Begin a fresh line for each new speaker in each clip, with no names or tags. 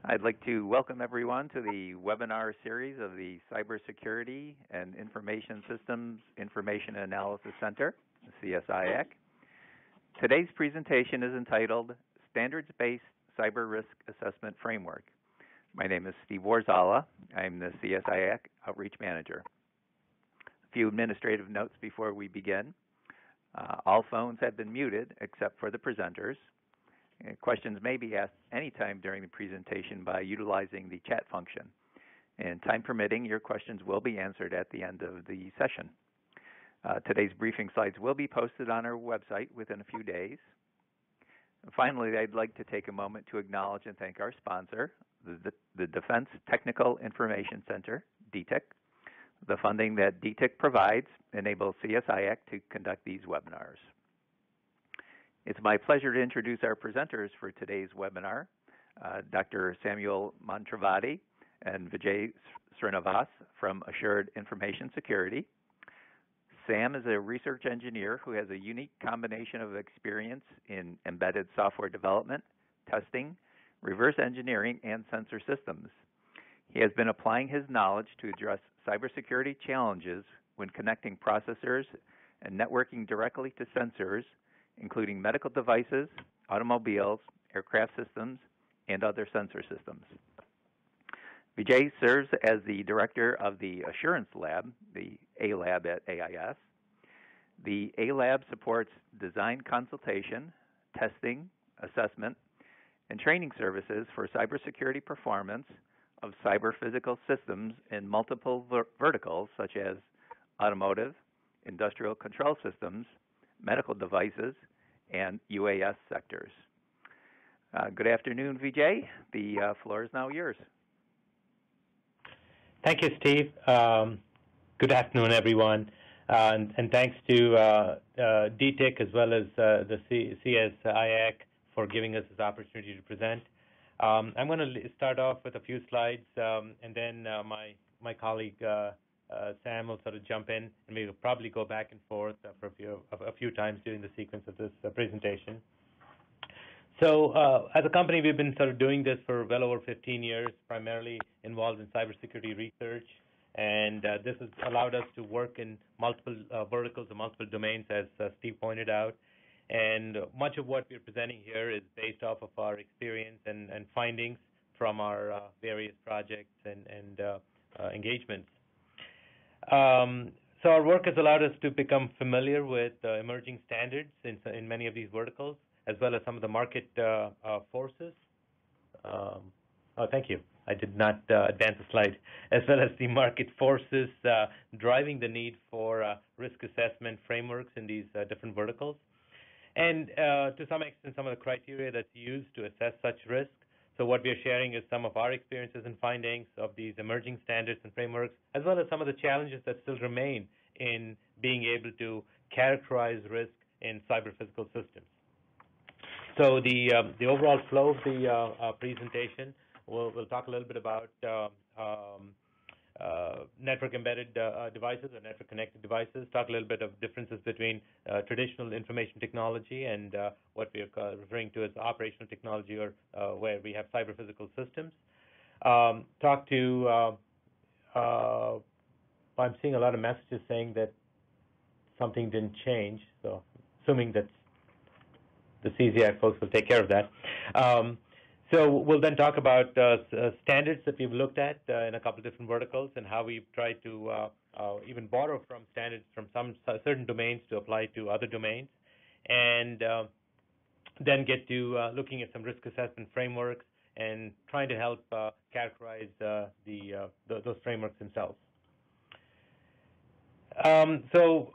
I'd like to welcome everyone to the webinar series of the Cybersecurity and Information Systems Information Analysis Center, the CSIAC. Today's presentation is entitled Standards-Based Cyber Risk Assessment Framework. My name is Steve Warzala. I'm the CSIAC Outreach Manager. A few administrative notes before we begin. All phones have been muted except for the presenters. Questions may be asked anytime during the presentation by utilizing the chat function. And time permitting, your questions will be answered at the end of the session. Today's briefing slides will be posted on our website within a few days. Finally, I'd like to take a moment to acknowledge and thank our sponsor, the Defense Technical Information Center, DTIC. The funding that DTIC provides enables CSIAC to conduct these webinars. It's my pleasure to introduce our presenters for today's webinar, Dr. Samuel Mantravati and Vijay Srinivas from Assured Information Security. Sam is a research engineer who has a unique combination of experience in embedded software development, testing, reverse engineering, and sensor systems. He has been applying his knowledge to address cybersecurity challenges when connecting processors and networking directly to sensors, including medical devices, automobiles, aircraft systems, and other sensor systems. Vijay serves as the director of the Assurance Lab, the A Lab at AIS. The A Lab supports design consultation, testing, assessment, and training services for cybersecurity performance of cyber-physical systems in multiple verticals such as automotive, industrial control systems, medical devices, and UAS sectors. Good afternoon, Vijay. The floor is now yours.
Thank you, Steve. Good afternoon, everyone. And thanks to DTIC as well as the CSIAC for giving us this opportunity to present. I'm going to start off with a few slides, and then my colleague Sam will sort of jump in, and we'll probably go back and forth for a few times during the sequence of this presentation. So as a company, we've been sort of doing this for well over 15 years, primarily involved in cybersecurity research, and this has allowed us to work in multiple verticals and multiple domains, as Steve pointed out. And much of what we're presenting here is based off of our experience and findings from our various projects and engagements. So our work has allowed us to become familiar with emerging standards in many of these verticals, as well as some of the market forces. Thank you. I did not advance the slide. As well as the market forces driving the need for risk assessment frameworks in these different verticals. And to some extent, some of the criteria that's used to assess such risk. So what we are sharing is some of our experiences and findings of these emerging standards and frameworks, as well as some of the challenges that still remain in being able to characterize risk in cyber-physical systems. So the overall flow of the presentation, we'll talk a little bit about network-embedded devices or network-connected devices, talk a little bit of differences between traditional information technology and what we are referring to as operational technology, or where we have cyber-physical systems. Talk to, I'm seeing a lot of messages saying that something didn't change, so assuming that the CSIAC folks will take care of that. So we'll then talk about standards that we've looked at in a couple of different verticals, and how we've tried to even borrow from standards from some certain domains to apply to other domains, and then get to looking at some risk assessment frameworks and trying to help characterize those frameworks themselves. So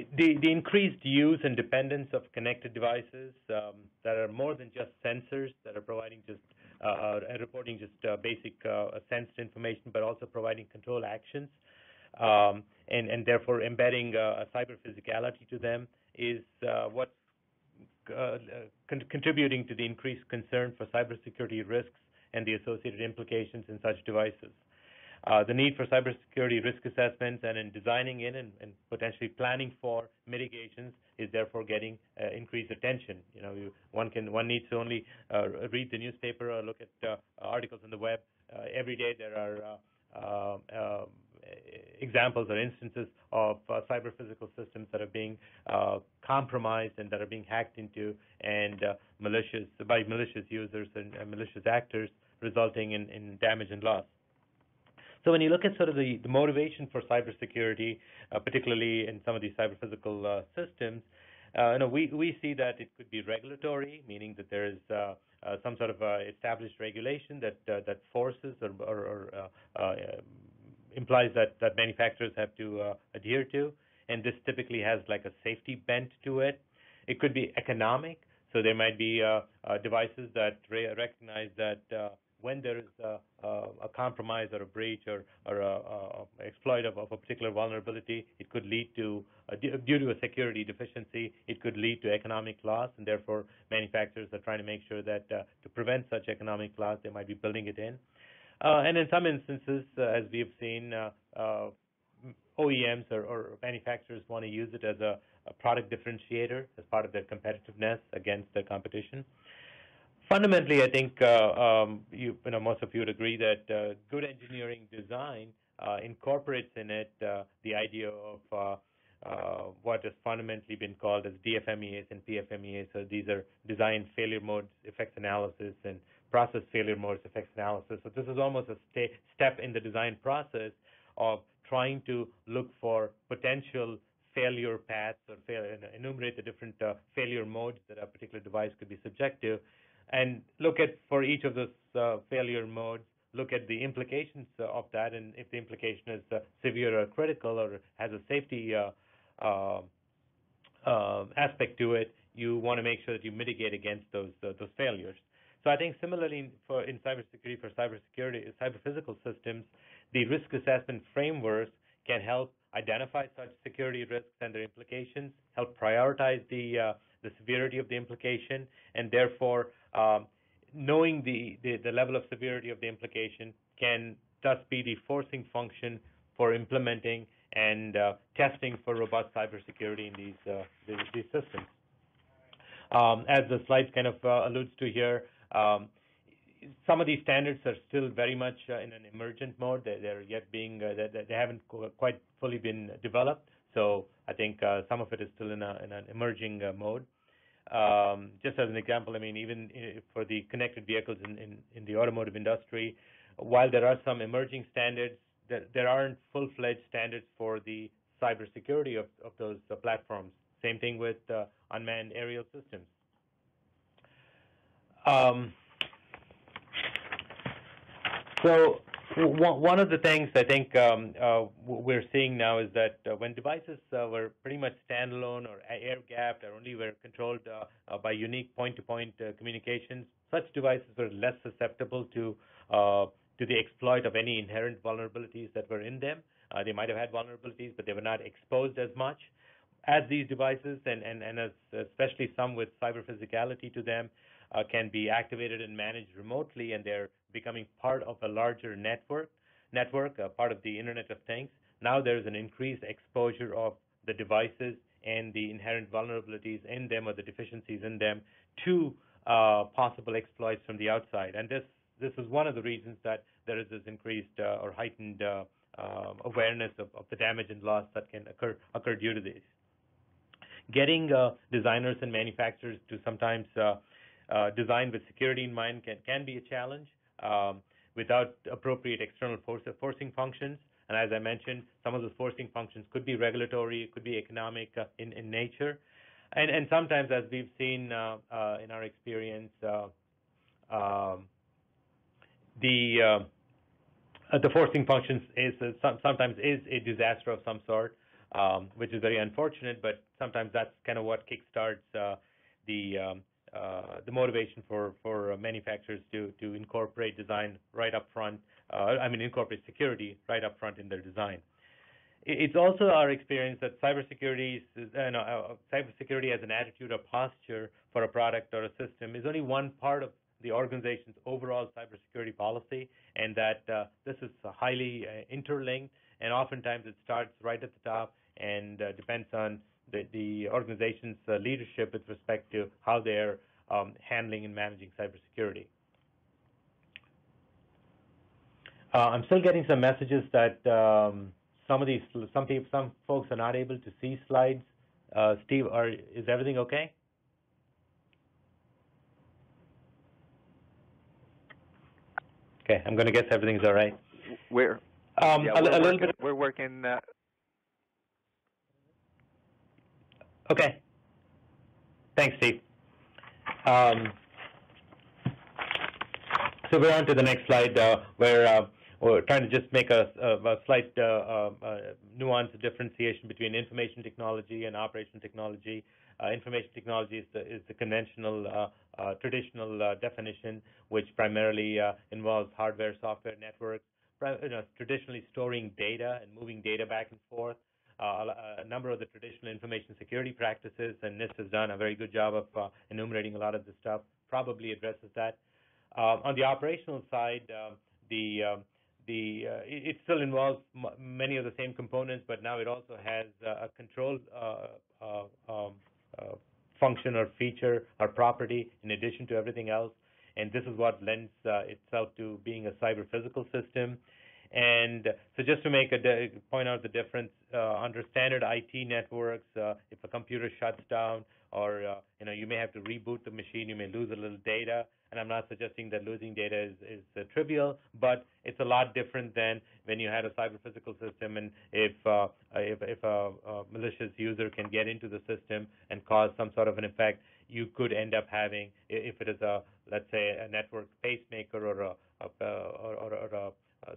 the increased use and dependence of connected devices that are more than just sensors that are providing just reporting just basic sensed information, but also providing control actions, and therefore embedding a cyber physicality to them, is what's contributing to the increased concern for cybersecurity risks and the associated implications in such devices. the need for cybersecurity risk assessments and in designing in and potentially planning for mitigations is therefore getting increased attention. One needs to only read the newspaper or look at articles on the web. Every day there are examples or instances of cyber physical systems that are being compromised and that are being hacked into and by malicious users and malicious actors, resulting in damage and loss. So when you look at sort of the motivation for cybersecurity, particularly in some of these cyber physical systems, we see that it could be regulatory, meaning that there is some sort of established regulation that forces or implies that manufacturers have to adhere to, and this typically has like a safety bent to it. It could be economic, so there might be devices that recognize that when there is a compromise or a breach or exploit of a particular vulnerability, it could lead to, due to a security deficiency, it could lead to economic loss, and therefore manufacturers are trying to make sure that to prevent such economic loss, they might be building it in. And in some instances, as we have seen, OEMs or manufacturers want to use it as a product differentiator as part of their competitiveness against their competition. Fundamentally, I think most of you would agree that good engineering design incorporates in it the idea of what has fundamentally been called as DFMEAs and PFMEAs. So these are design failure modes, effects analysis, and process failure modes, effects analysis. So this is almost a step in the design process of trying to look for potential failure paths or enumerate the different failure modes that a particular device could be subject to, and look at, for each of those failure modes, look at the implications of that, and if the implication is severe or critical or has a safety aspect to it, you want to make sure that you mitigate against those failures. So I think similarly in cybersecurity, for cyber physical systems, the risk assessment frameworks can help identify such security risks and their implications, help prioritize the severity of the implication, and therefore knowing the level of severity of the implication can thus be the forcing function for implementing and testing for robust cybersecurity in these systems. As the slide kind of alludes to here, some of these standards are still very much in an emergent mode. They're yet being they haven't quite fully been developed. So I think some of it is still in an emerging mode. Just as an example, I mean, even for the connected vehicles in the automotive industry, while there are some emerging standards, there aren't full-fledged standards for the cybersecurity of those platforms. Same thing with unmanned aerial systems. So one of the things I think we're seeing now is that when devices were pretty much standalone or air-gapped or only were controlled by unique point-to-point communications, such devices were less susceptible to the exploit of any inherent vulnerabilities that were in them. They might have had vulnerabilities, but they were not exposed as much. As these devices, and especially some with cyber physicality to them, can be activated and managed remotely, and they're becoming part of a larger network, part of the Internet of Things. Now there's an increased exposure of the devices and the inherent vulnerabilities in them or the deficiencies in them to possible exploits from the outside. And this is one of the reasons that there is this increased or heightened awareness of the damage and loss that can occur due to these. Getting designers and manufacturers to sometimes design with security in mind can be a challenge without appropriate external forcing functions. And as I mentioned, some of those forcing functions could be regulatory, it could be economic in nature. And sometimes, as we've seen in our experience, the forcing functions sometimes is a disaster of some sort, which is very unfortunate, but sometimes that's kind of what kickstarts the motivation for manufacturers to incorporate design right up front. Incorporate security right up front in their design. It's also our experience that cybersecurity as an attitude or posture for a product or a system is only one part of the organization's overall cybersecurity policy, and that this is highly interlinked, and oftentimes it starts right at the top and depends on the organization's leadership with respect to how they're handling and managing cybersecurity. I'm still getting some messages that some folks are not able to see slides. Steve, is everything okay? Okay, I'm going to guess everything's all right.
We're working.
Okay. Thanks, Steve. So we're on to the next slide, where we're trying to just make a slight nuanced differentiation between information technology and operational technology. Information technology is the conventional, traditional definition, which primarily involves hardware, software, networks, traditionally storing data and moving data back and forth. A number of the traditional information security practices, and NIST has done a very good job of enumerating a lot of this stuff, probably addresses that. On the operational side, it still involves many of the same components, but now it also has a control function or feature or property in addition to everything else, and this is what lends itself to being a cyber physical system. And so just to point out the difference, under standard IT networks, if a computer shuts down or you may have to reboot the machine, you may lose a little data. And I'm not suggesting that losing data is trivial, but it's a lot different than when you had a cyber physical system, and if a malicious user can get into the system and cause some sort of an effect, you could end up having, if it is let's say a network pacemaker or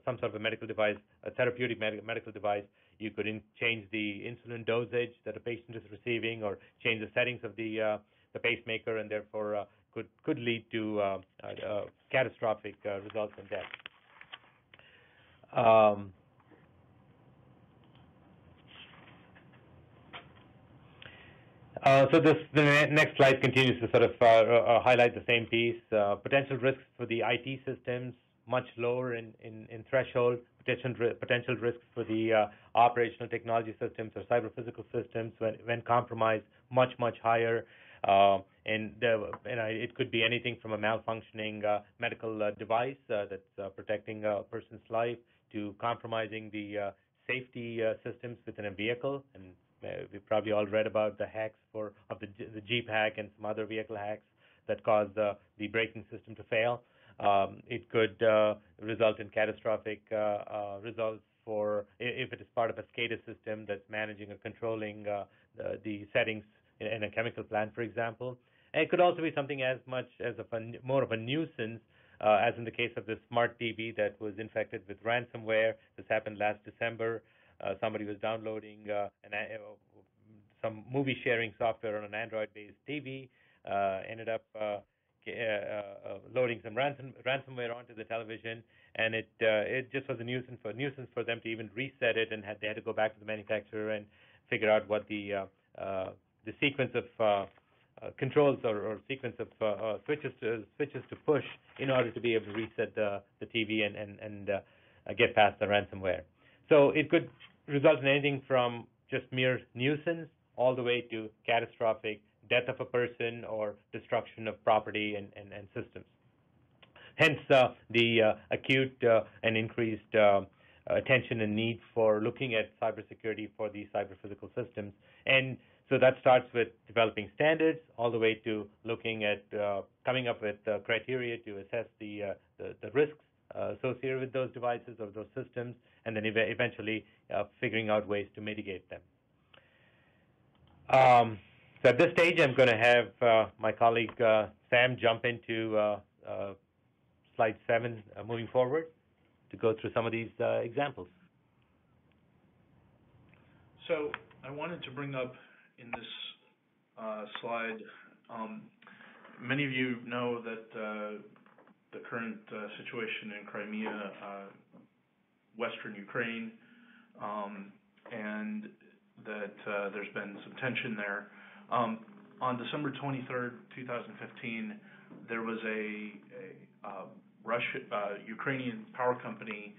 some sort of a medical device, a therapeutic medical device, you could change the insulin dosage that a patient is receiving, or change the settings of the pacemaker, and therefore could lead to catastrophic results in death. So the next slide continues to sort of highlight the same piece. Potential risks for the IT systems, much lower in threshold. Potential risks for the operational technology systems or cyber physical systems when compromised, much higher. And it could be anything from a malfunctioning medical device that's protecting a person's life, to compromising the safety systems within a vehicle. And we've probably all read about the hacks of the Jeep hack and some other vehicle hacks that caused the braking system to fail. It could result in catastrophic results if it is part of a SCADA system that's managing or controlling the settings in a chemical plant, for example. And it could also be something as much as more of a nuisance, as in the case of this smart TV that was infected with ransomware. This happened last December. Somebody was downloading some movie sharing software on an Android-based TV, ended up loading some ransomware onto the television, and it just was a nuisance for them to even reset it, and they had to go back to the manufacturer and figure out what the sequence of controls or sequence of switches to push in order to be able to reset the TV and get past the ransomware. So it could result in anything from just mere nuisance all the way to catastrophic death of a person or destruction of property and systems. Hence the acute and increased attention and need for looking at cybersecurity for these cyber-physical systems. And so that starts with developing standards all the way to looking at coming up with criteria to assess the risks associated with those devices or those systems, and then eventually figuring out ways to mitigate them. So at this stage, I'm going to have my colleague Sam jump into slide 7 moving forward to go through some of these examples.
So I wanted to bring up in this slide, many of you know that the current situation in Crimea, Western Ukraine, and that there's been some tension there. On December 23rd, 2015, there was a Ukrainian power company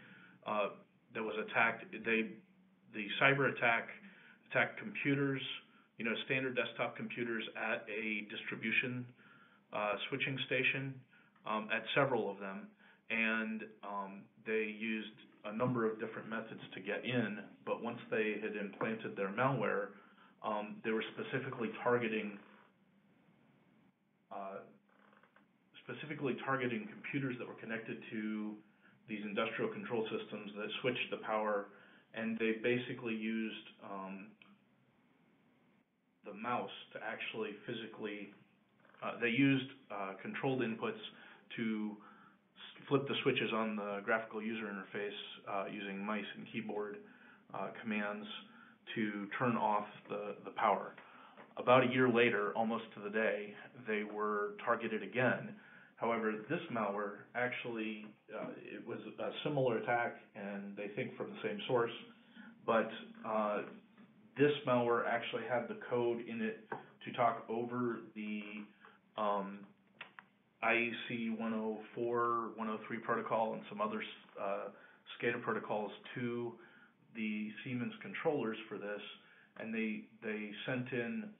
that was attacked. The cyber attack attacked computers, standard desktop computers at a distribution switching station, at several of them, and they used a number of different methods to get in, but once they had implanted their malware, they were specifically targeting computers that were connected to these industrial control systems that switched the power, and they basically used the mouse to actually physically, they used controlled inputs to flip the switches on the graphical user interface using mice and keyboard commands to turn off the power. About a year later, almost to the day, they were targeted again. However, this malware actually, it was a similar attack, and they think from the same source, but this malware actually had the code in it to talk over the IEC 104, 103 protocol and some other SCADA protocols to the Siemens controllers for this, and they sent in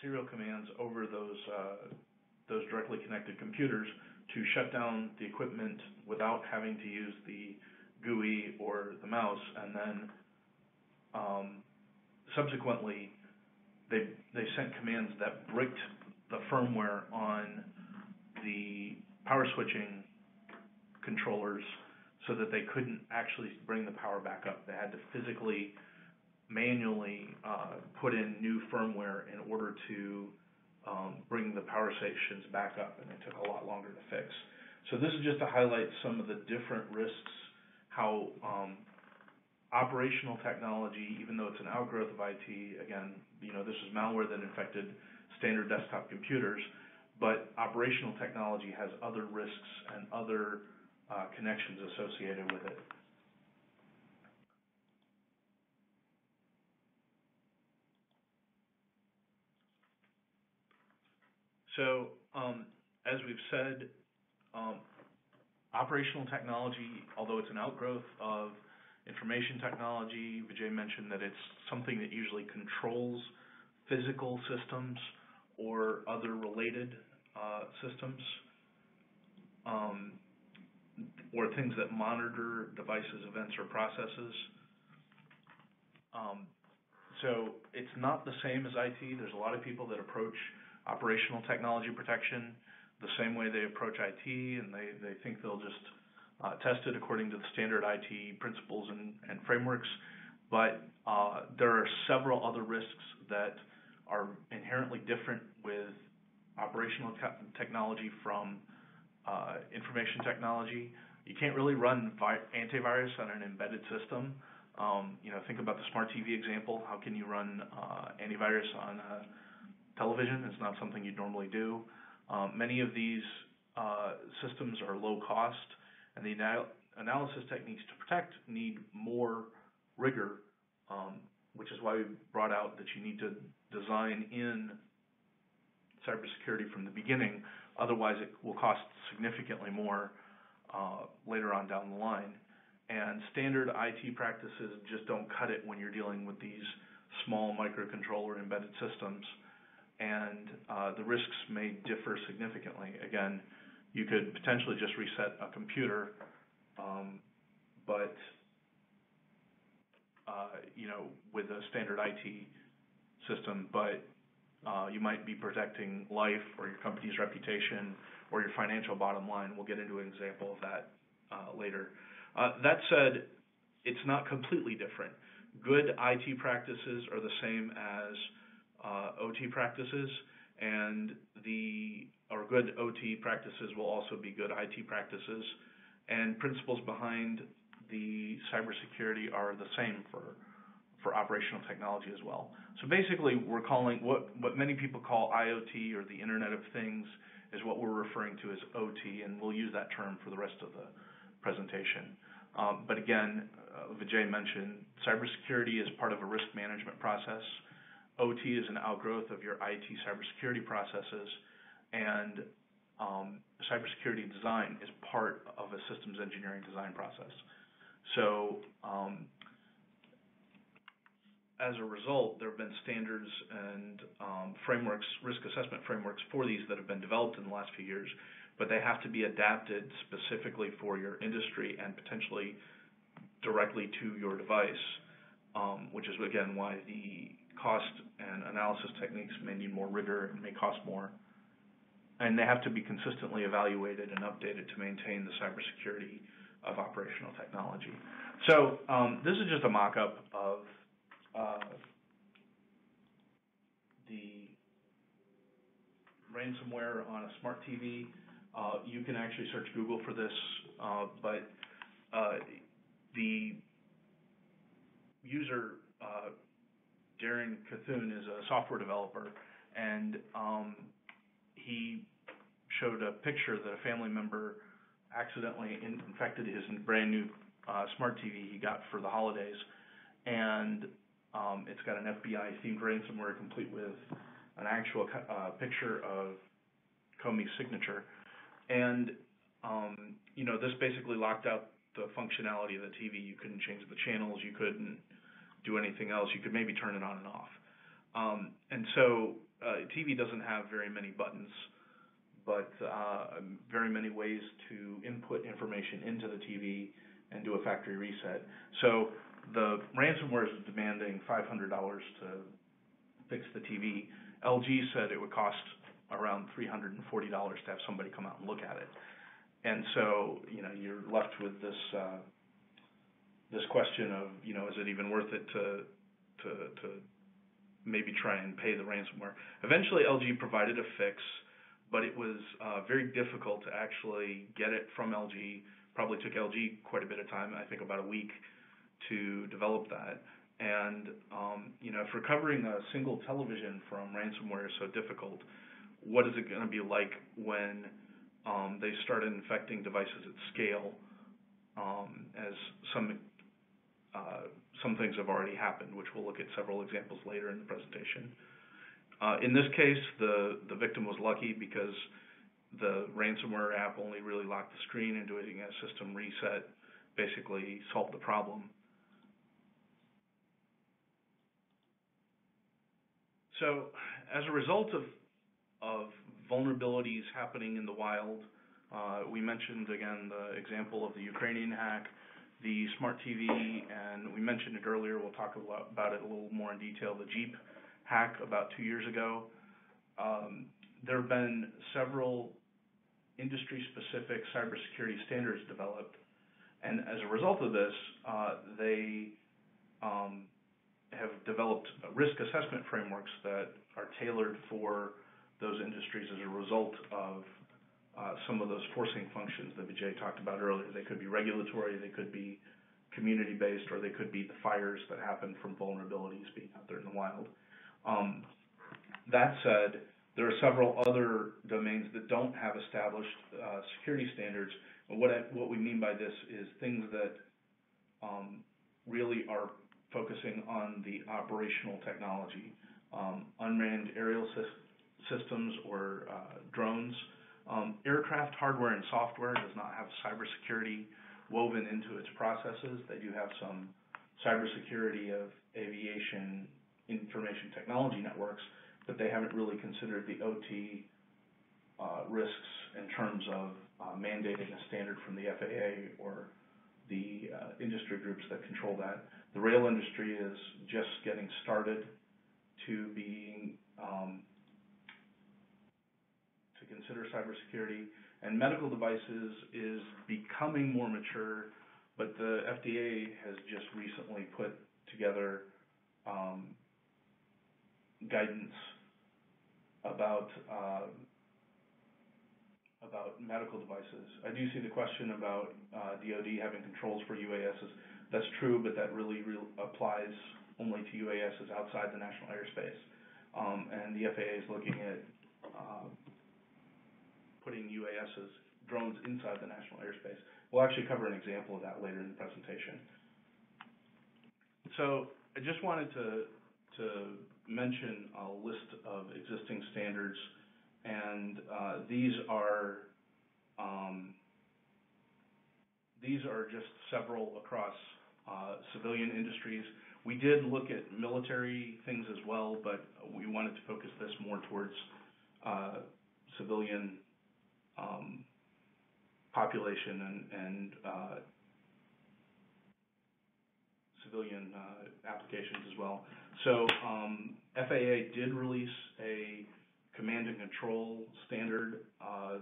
serial commands over those directly connected computers to shut down the equipment without having to use the GUI or the mouse, and then subsequently they sent commands that bricked the firmware on the power switching controllers so that they couldn't actually bring the power back up. They had to physically, manually put in new firmware in order to bring the power stations back up, and it took a lot longer to fix. So this is just to highlight some of the different risks, how operational technology, even though it's an outgrowth of IT, again, this is malware that infected standard desktop computers, but operational technology has other risks and other connections associated with it. So, as we've said, operational technology, although it's an outgrowth of information technology, Vijay mentioned that it's something that usually controls physical systems or other related systems, or things that monitor devices, events, or processes. So it's not the same as IT. There's a lot of people that approach operational technology protection the same way they approach IT, and they think they'll just test it according to the standard IT principles and frameworks. But there are several other risks that are inherently different with operational technology from information technology. You can't really run antivirus on an embedded system. Think about the smart TV example. How can you run antivirus on a television? It's not something you'd normally do. Many of these systems are low cost, and the analysis techniques to protect need more rigor, which is why we brought out that you need to design in cybersecurity from the beginning. Otherwise, it will cost significantly more later on down the line. And standard IT practices just don't cut it when you're dealing with these small microcontroller embedded systems. And the risks may differ significantly. Again, you could potentially just reset a computer, but with a standard IT system, but you might be protecting life or your company's reputation or your financial bottom line. We'll get into an example of that later. That said, it's not completely different. Good IT practices are the same as OT practices, and good OT practices will also be good IT practices, and principles behind the cybersecurity are the same for operational technology as well. So basically, we're calling what many people call IoT, or the Internet of Things, is what we're referring to as OT, and we'll use that term for the rest of the presentation. But again, Vijay mentioned cybersecurity is part of a risk management process. OT is an outgrowth of your IT cybersecurity processes, and cybersecurity design is part of a systems engineering design process. So as a result, there have been standards and frameworks, risk assessment frameworks for these that have been developed in the last few years, but they have to be adapted specifically for your industry and potentially directly to your device, which is, again, why the cost and analysis techniques may need more rigor and may cost more. And they have to be consistently evaluated and updated to maintain the cybersecurity of operational technology. So this is just a mock-up of the ransomware on a smart TV. You can actually search Google for this, but the user, Darren Cthulhu, is a software developer, and he showed a picture that a family member accidentally infected his brand new smart TV he got for the holidays, and it's got an FBI-themed ransomware complete with an actual picture of Comey's signature, and this basically locked out the functionality of the TV. You couldn't change the channels, you couldn't do anything else. You could maybe turn it on and off. And so TV doesn't have very many buttons, but very many ways to input information into the TV and do a factory reset. So the ransomware is demanding $500 to fix the TV. LG said it would cost around $340 to have somebody come out and look at it. And so, you're left with this this question of, is it even worth it to maybe try and pay the ransomware? Eventually, LG provided a fix, but it was very difficult to actually get it from LG. Probably took LG quite a bit of time, I think about a week, to develop that. And if recovering a single television from ransomware is so difficult, what is it going to be like when they started infecting devices at scale, as some things have already happened, which we'll look at several examples later in the presentation. In this case, the victim was lucky because the ransomware app only really locked the screen, and doing a system reset basically solved the problem. So as a result of vulnerabilities happening in the wild, we mentioned, again, the example of the Ukrainian hack, the smart TV, and we mentioned it earlier. We'll talk about it a little more in detail, the Jeep hack about 2 years ago. There have been several industry-specific cybersecurity standards developed, and as a result of this, they have developed risk assessment frameworks that are tailored for those industries as a result of some of those forcing functions that Vijay talked about earlier. They could be regulatory, they could be community-based, or they could be the fires that happen from vulnerabilities being out there in the wild. That said, there are several other domains that don't have established security standards. And what we mean by this is things that really are focusing on the operational technology, unmanned aerial systems or drones. Aircraft hardware and software does not have cybersecurity woven into its processes. They do have some cybersecurity of aviation information technology networks, but they haven't really considered the OT risks in terms of mandating a standard from the FAA or the industry groups that control that. The rail industry is just getting started to being to consider cybersecurity, and medical devices is becoming more mature, but the FDA has just recently put together guidance about medical devices. I do see the question about DoD having controls for UASs. That's true, but that really applies only to UASs outside the national airspace. And the FAA is looking at putting UASs, drones, inside the national airspace. We'll actually cover an example of that later in the presentation. So I just wanted to mention a list of existing standards and these are just several across civilian industries. We did look at military things as well, but we wanted to focus this more towards civilian population and civilian applications as well. So FAA did release a command and control standard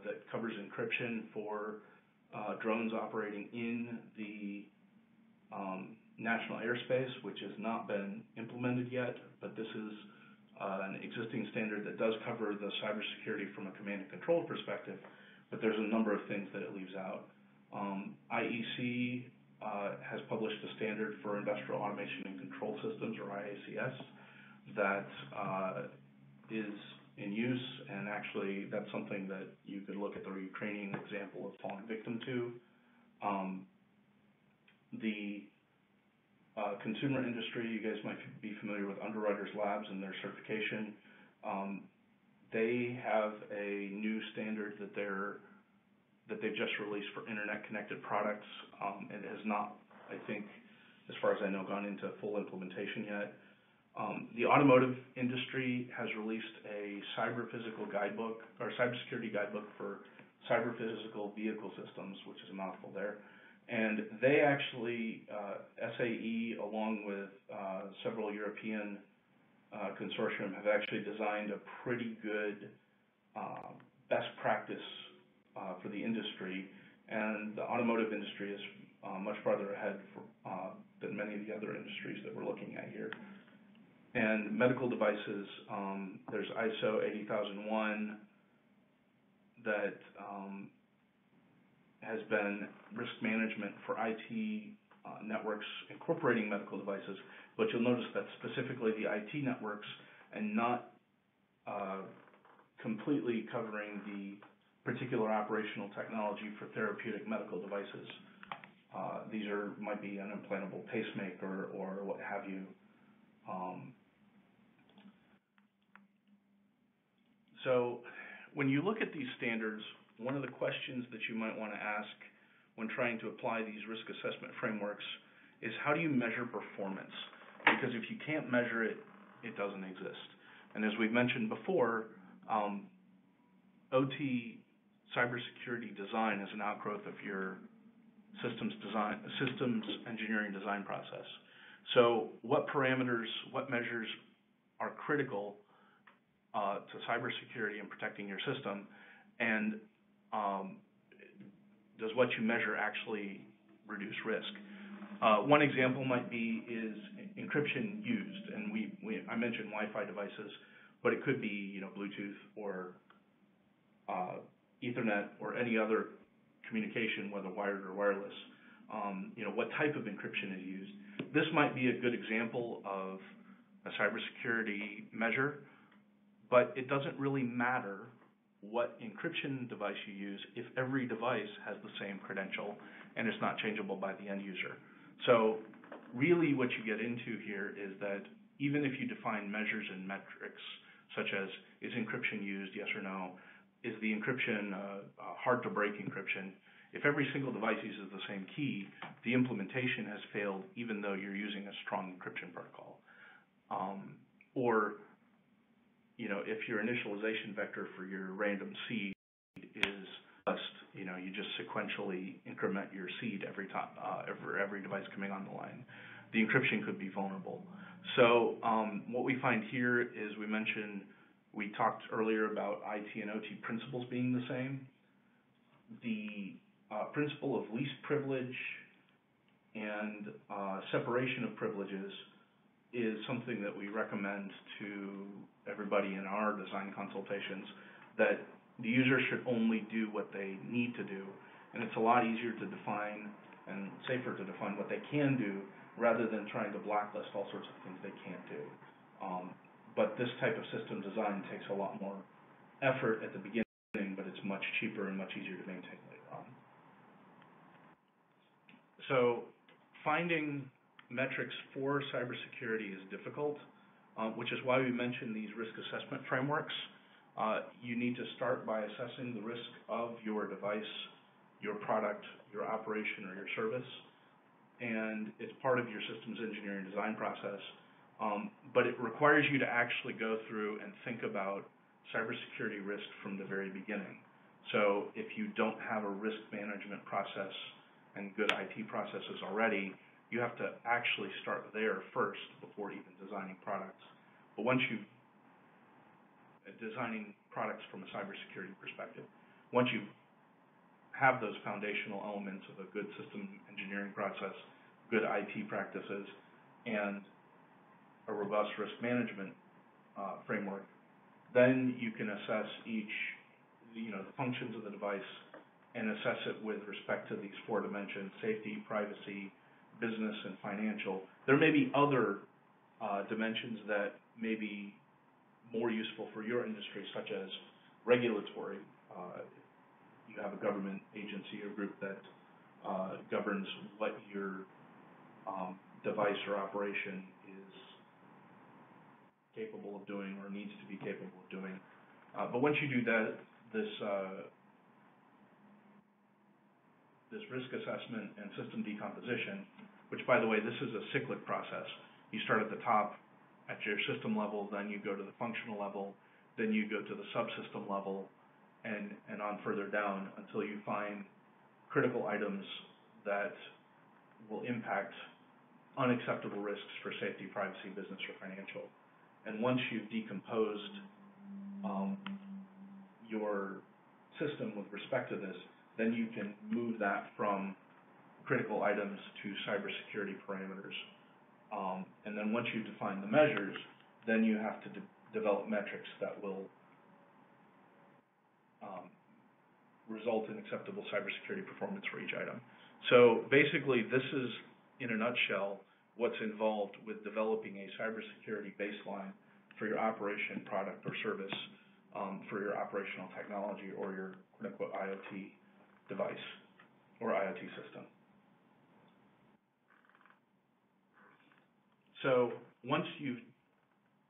that covers encryption for drones operating in the national airspace, which has not been implemented yet, but this is an existing standard that does cover the cybersecurity from a command and control perspective, but there's a number of things that it leaves out. IEC has published a standard for industrial automation and control systems, or IACS, that is in use, and actually that's something that you could look at the Ukrainian example of falling victim to. The consumer industry, you guys might be familiar with Underwriters Labs and their certification. They have a new standard that they've just released for internet-connected products. It has not, I think, as far as I know, gone into full implementation yet. The automotive industry has released a cyber-physical guidebook, or cybersecurity guidebook for cyber-physical vehicle systems, which is a mouthful there. And they actually, SAE, along with several European consortium, have actually designed a pretty good best practice for the industry, and the automotive industry is much farther ahead than many of the other industries that we're looking at here. And medical devices, there's ISO 80001 that has been risk management for IT networks incorporating medical devices, but you'll notice that specifically the IT networks and not completely covering the particular operational technology for therapeutic medical devices. These might be an implantable pacemaker or what have you. So when you look at these standards, one of the questions that you might want to ask when trying to apply these risk assessment frameworks is, how do you measure performance? Because if you can't measure it, it doesn't exist. And as we've mentioned before, OT cybersecurity design is an outgrowth of your systems engineering design process. So what parameters, what measures are critical to cybersecurity and protecting your system, and does what you measure actually reduce risk? One example might be is encryption used, and I mentioned Wi-Fi devices, but it could be Bluetooth or Ethernet or any other communication, whether wired or wireless. What type of encryption is used? This might be a good example of a cybersecurity measure, but it doesn't really matter what encryption device you use if every device has the same credential and it's not changeable by the end user. So really what you get into here is that even if you define measures and metrics, such as is encryption used, yes or no, is the encryption hard to break encryption, if every single device uses the same key, the implementation has failed even though you're using a strong encryption protocol. Or if your initialization vector for your random seed is just, you just sequentially increment your seed every time, every device coming on the line, the encryption could be vulnerable. So what we find here is we talked earlier about IT and OT principles being the same. The principle of least privilege and separation of privileges is something that we recommend to everybody in our design consultations, that the user should only do what they need to do, and it's a lot easier to define and safer to define what they can do rather than trying to blacklist all sorts of things they can't do. But this type of system design takes a lot more effort at the beginning, but it's much cheaper and much easier to maintain later on. So finding metrics for cybersecurity is difficult, which is why we mentioned these risk assessment frameworks. You need to start by assessing the risk of your device, your product, your operation, or your service, and it's part of your systems engineering design process. But it requires you to actually go through and think about cybersecurity risk from the very beginning. So if you don't have a risk management process and good IT processes already, you have to actually start there first before even designing products. But once you've designing products from a cybersecurity perspective, once you have those foundational elements of a good system engineering process, good IT practices, and a robust risk management framework, then you can assess each, the functions of the device and assess it with respect to these four dimensions: safety, privacy, business, and financial. There may be other dimensions that may be more useful for your industry, such as regulatory. You have a government agency or group that governs what your device or operation is capable of doing or needs to be capable of doing. But once you do that, this risk assessment and system decomposition, which, by the way, this is a cyclic process. You start at the top at your system level, then you go to the functional level, then you go to the subsystem level, and on further down until you find critical items that will impact unacceptable risks for safety, privacy, business, or financial. And once you've decomposed your system with respect to this, then you can move that from critical items to cybersecurity parameters. And then once you define the measures, then you have to develop metrics that will result in acceptable cybersecurity performance for each item. So basically, this is, in a nutshell, what's involved with developing a cybersecurity baseline for your operation, product, or service, for your operational technology or your quote-unquote IoT device or IoT system. So once you've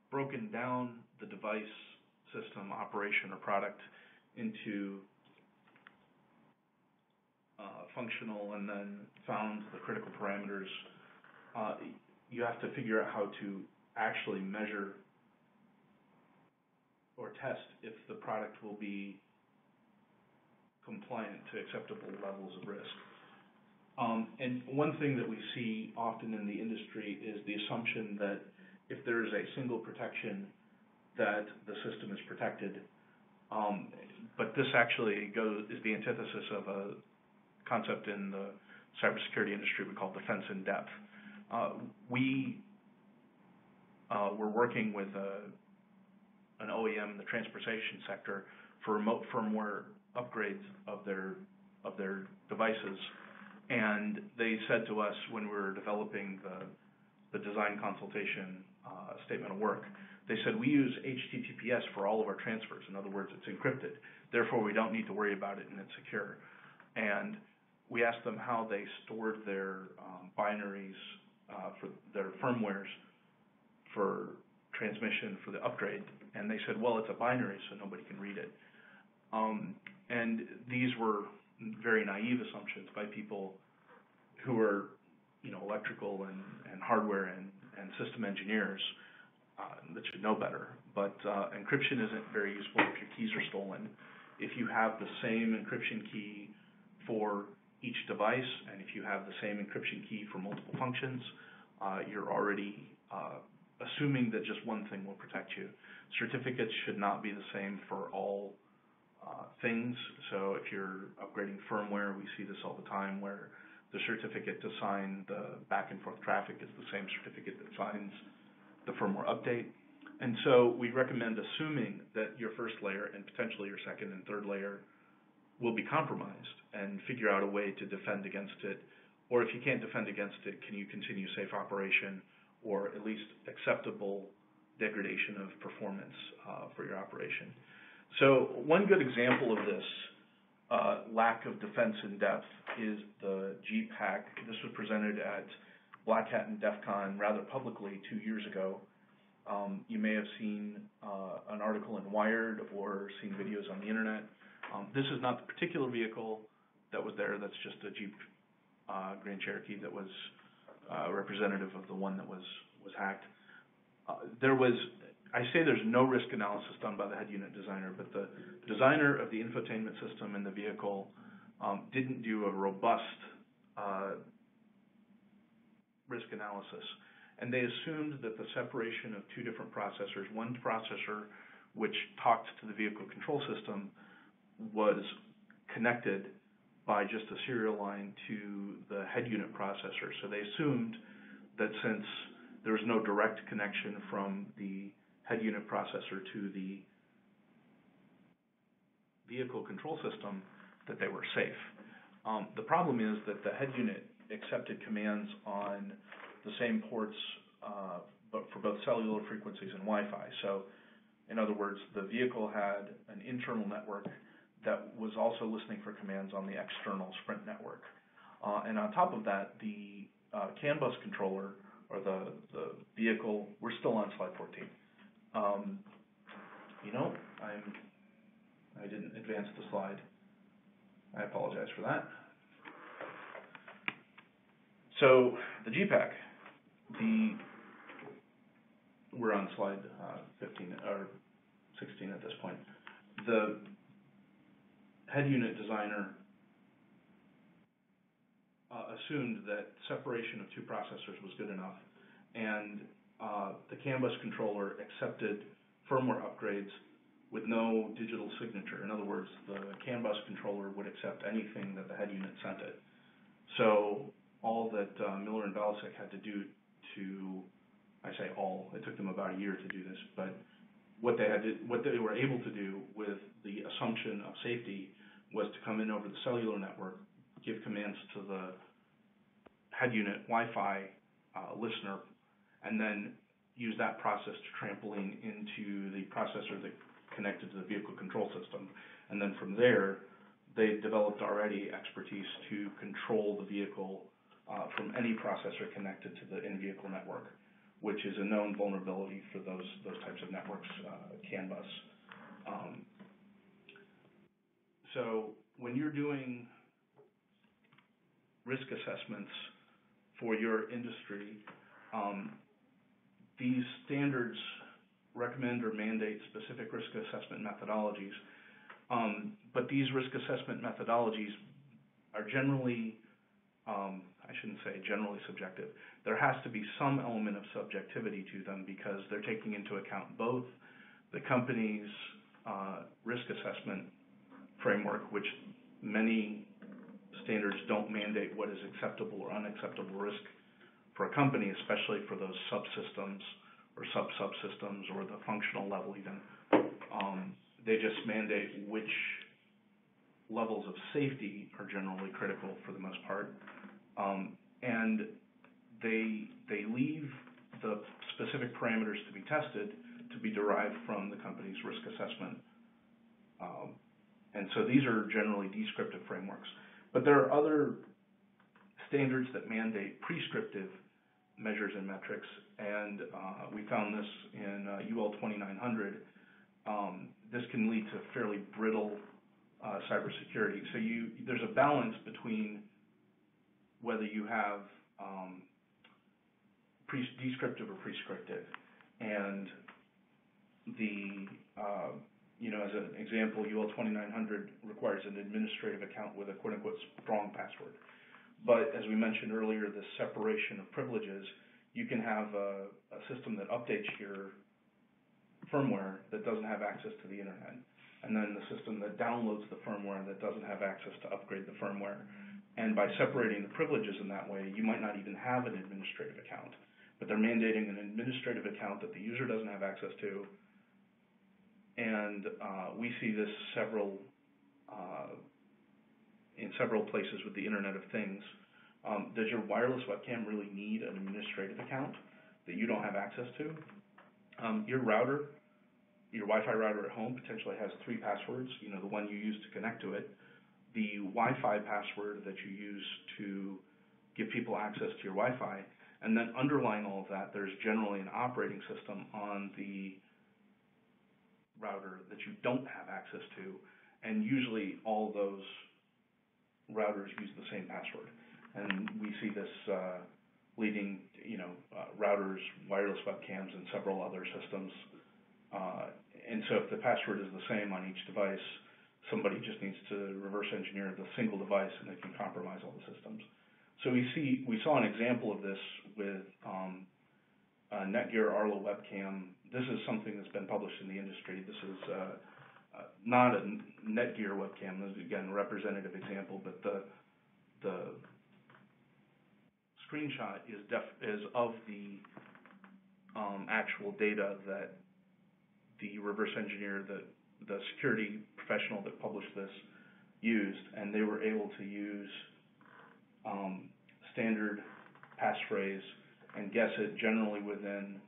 broken down the device, system, operation, or product into functional and then found the critical parameters, you have to figure out how to actually measure or test if the product will be compliant to acceptable levels of risk. And one thing that we see often in the industry is the assumption that if there is a single protection, that the system is protected. But this actually is the antithesis of a concept in the cybersecurity industry we call defense in depth. We're working with an OEM in the transportation sector for remote firmware upgrades of their devices, and they said to us when we were developing the design consultation statement of work, they said, we use HTTPS for all of our transfers. In other words, it's encrypted. Therefore, we don't need to worry about it, and it's secure. And we asked them how they stored their binaries for their firmwares for transmission for the upgrade, and they said, well, it's a binary, so nobody can read it. And these were very naive assumptions by people who are, electrical and hardware and system engineers that should know better. But encryption isn't very useful if your keys are stolen. If you have the same encryption key for each device, and if you have the same encryption key for multiple functions, you're already assuming that just one thing will protect you. Certificates should not be the same for all things. So if you're upgrading firmware, we see this all the time where the certificate to sign the back and forth traffic is the same certificate that signs the firmware update. And so we recommend assuming that your first layer and potentially your second and third layer will be compromised and figure out a way to defend against it. Or if you can't defend against it, can you continue safe operation or at least acceptable degradation of performance for your operation. So one good example of this lack of defense in depth is the GPAC. This was presented at Black Hat and DEF CON rather publicly 2 years ago. You may have seen an article in Wired or seen videos on the internet. This is not the particular vehicle that was there. That's just a Jeep Grand Cherokee that was representative of the one that was hacked. I say there's no risk analysis done by the head unit designer, but the designer of the infotainment system in the vehicle didn't do a robust risk analysis. And they assumed that the separation of two different processors, one processor which talked to the vehicle control system, was connected by just a serial line to the head unit processor. So they assumed that since there was no direct connection from the head unit processor to the vehicle control system, that they were safe. The problem is that the head unit accepted commands on the same ports, but for both cellular frequencies and Wi-Fi. So, in other words, the vehicle had an internal network that was also listening for commands on the external Sprint network. And on top of that, the CAN bus controller, or the vehicle, we're still on slide 14. I didn't advance the slide. I apologize for that. So the GPAC, we're on slide 15 or 16 at this point. The head unit designer assumed that separation of two processors was good enough, and the CAN bus controller accepted firmware upgrades with no digital signature. In other words, the CAN bus controller would accept anything that the head unit sent it. So all that Miller and Balasek had to do I say all, it took them about a year to do this, but what they were able to do with the assumption of safety was to come in over the cellular network, give commands to the head unit Wi-Fi listener, and then use that process to trampoline into the processor that connected to the vehicle control system. And then from there, they developed already expertise to control the vehicle from any processor connected to the in-vehicle network, which is a known vulnerability for those types of networks, CAN bus. So when you're doing risk assessments for your industry, these standards recommend or mandate specific risk assessment methodologies, but these risk assessment methodologies are generally, I shouldn't say generally subjective. There has to be some element of subjectivity to them because they're taking into account both the company's risk assessment framework, which many standards don't mandate what is acceptable or unacceptable risk for a company, especially for those subsystems or sub-subsystems or the functional level even. They just mandate which levels of safety are generally critical for the most part. And they leave the specific parameters to be tested to be derived from the company's risk assessment. And so these are generally descriptive frameworks. But there are other standards that mandate prescriptive measures and metrics, and we found this in UL 2900. This can lead to fairly brittle cybersecurity. So there's a balance between whether you have descriptive or prescriptive. And as an example, UL 2900 requires an administrative account with a quote-unquote strong password. But as we mentioned earlier, the separation of privileges, you can have a system that updates your firmware that doesn't have access to the internet, and then the system that downloads the firmware that doesn't have access to upgrade the firmware. And by separating the privileges in that way, you might not even have an administrative account, but they're mandating an administrative account that the user doesn't have access to. And we see this in several places with the Internet of Things. Does your wireless webcam really need an administrative account that you don't have access to? Your router, your Wi-Fi router at home potentially has 3 passwords, the one you use to connect to it, the Wi-Fi password that you use to give people access to your Wi-Fi, And then underlying all of that, there's generally an operating system on the router that you don't have access to, and usually all those routers use the same password. And we see this leading, routers, wireless webcams, and several other systems. And so if the password is the same on each device, somebody just needs to reverse engineer the single device and they can compromise all the systems. So we saw an example of this with Netgear Arlo webcam. This is something that's been published in the industry. This is not a Netgear webcam. This is, again, a representative example, but the screenshot is of the actual data that the reverse engineer, the security professional that published this, used, and they were able to use standard passphrase and guess it generally within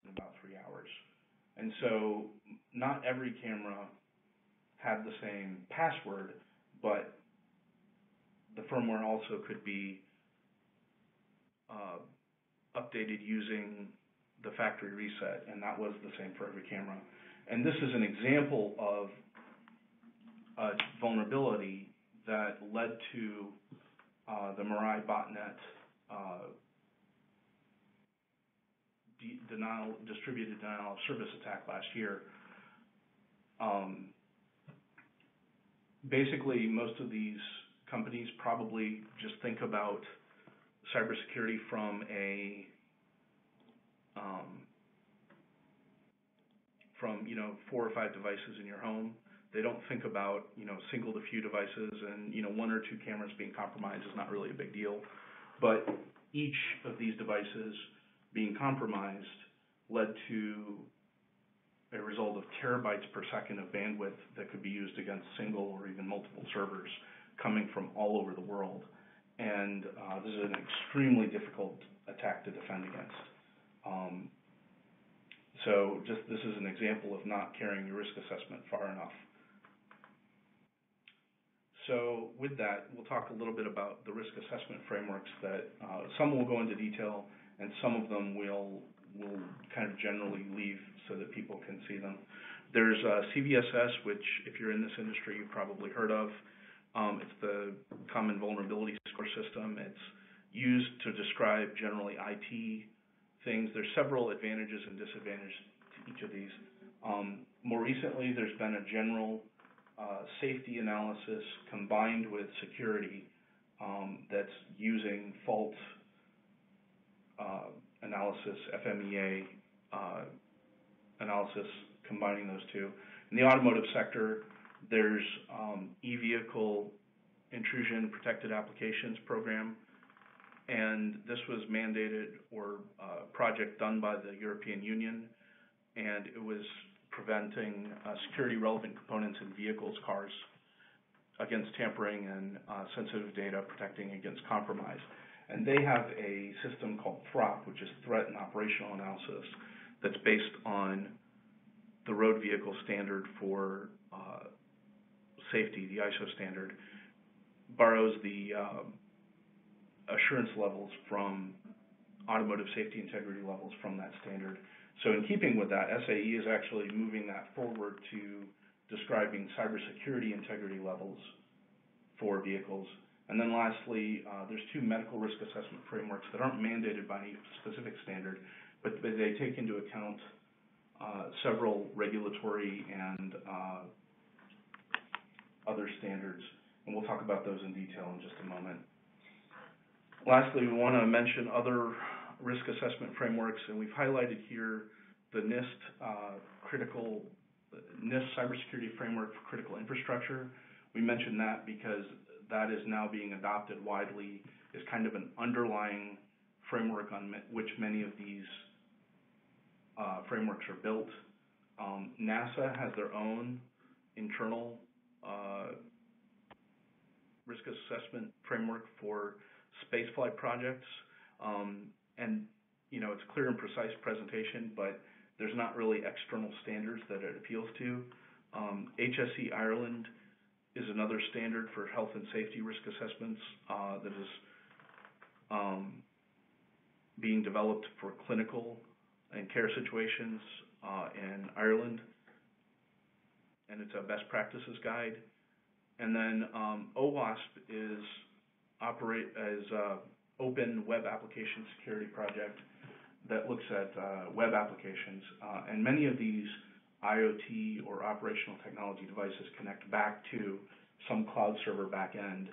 about 3 hours. And so not every camera had the same password, but the firmware also could be updated using the factory reset, and that was the same for every camera. And this is an example of a vulnerability that led to the Mirai botnet distributed denial of service attack last year. Basically, most of these companies probably just think about cybersecurity from from 4 or 5 devices in your home. They don't think about single to few devices, and 1 or 2 cameras being compromised is not really a big deal. But each of these devices being compromised led to a result of terabytes per second of bandwidth that could be used against single or even multiple servers coming from all over the world. And this is an extremely difficult attack to defend against. So this is an example of not carrying your risk assessment far enough. So with that, we'll talk a little bit about the risk assessment frameworks that some will go into detail, and some of them we'll kind of generally leave so that people can see them. There's CVSS, which if you're in this industry, you've probably heard of. It's the Common Vulnerability Score System. It's used to describe generally IT things. There's several advantages and disadvantages to each of these. More recently, there's been a general safety analysis combined with security that's using fault analysis, FMEA analysis, combining those two. In the automotive sector, there's e-vehicle intrusion protected applications program, and this was mandated or a project done by the European Union, and it was preventing security relevant components in vehicles, cars, against tampering and sensitive data, protecting against compromise. And they have a system called THROP, which is Threat and Operational Analysis, that's based on the road vehicle standard for safety, the ISO standard, borrows the assurance levels from automotive safety integrity levels from that standard. So in keeping with that, SAE is actually moving that forward to describing cybersecurity integrity levels for vehicles. And then lastly, there's 2 medical risk assessment frameworks that aren't mandated by any specific standard, but they take into account several regulatory and other standards, and we'll talk about those in detail in just a moment. Lastly, we want to mention other risk assessment frameworks, and we've highlighted here the NIST NIST cybersecurity framework for critical infrastructure. We mention that because that is now being adopted widely as kind of an underlying framework on which many of these frameworks are built. NASA has their own internal risk assessment framework for spaceflight projects, and it's clear and precise presentation, but there's not really external standards that it appeals to. HSE Ireland is another standard for health and safety risk assessments that is being developed for clinical and care situations in Ireland, and it's a best practices guide. And then OWASP is open web application security project that looks at web applications, and many of these IoT or operational technology devices connect back to some cloud server back end,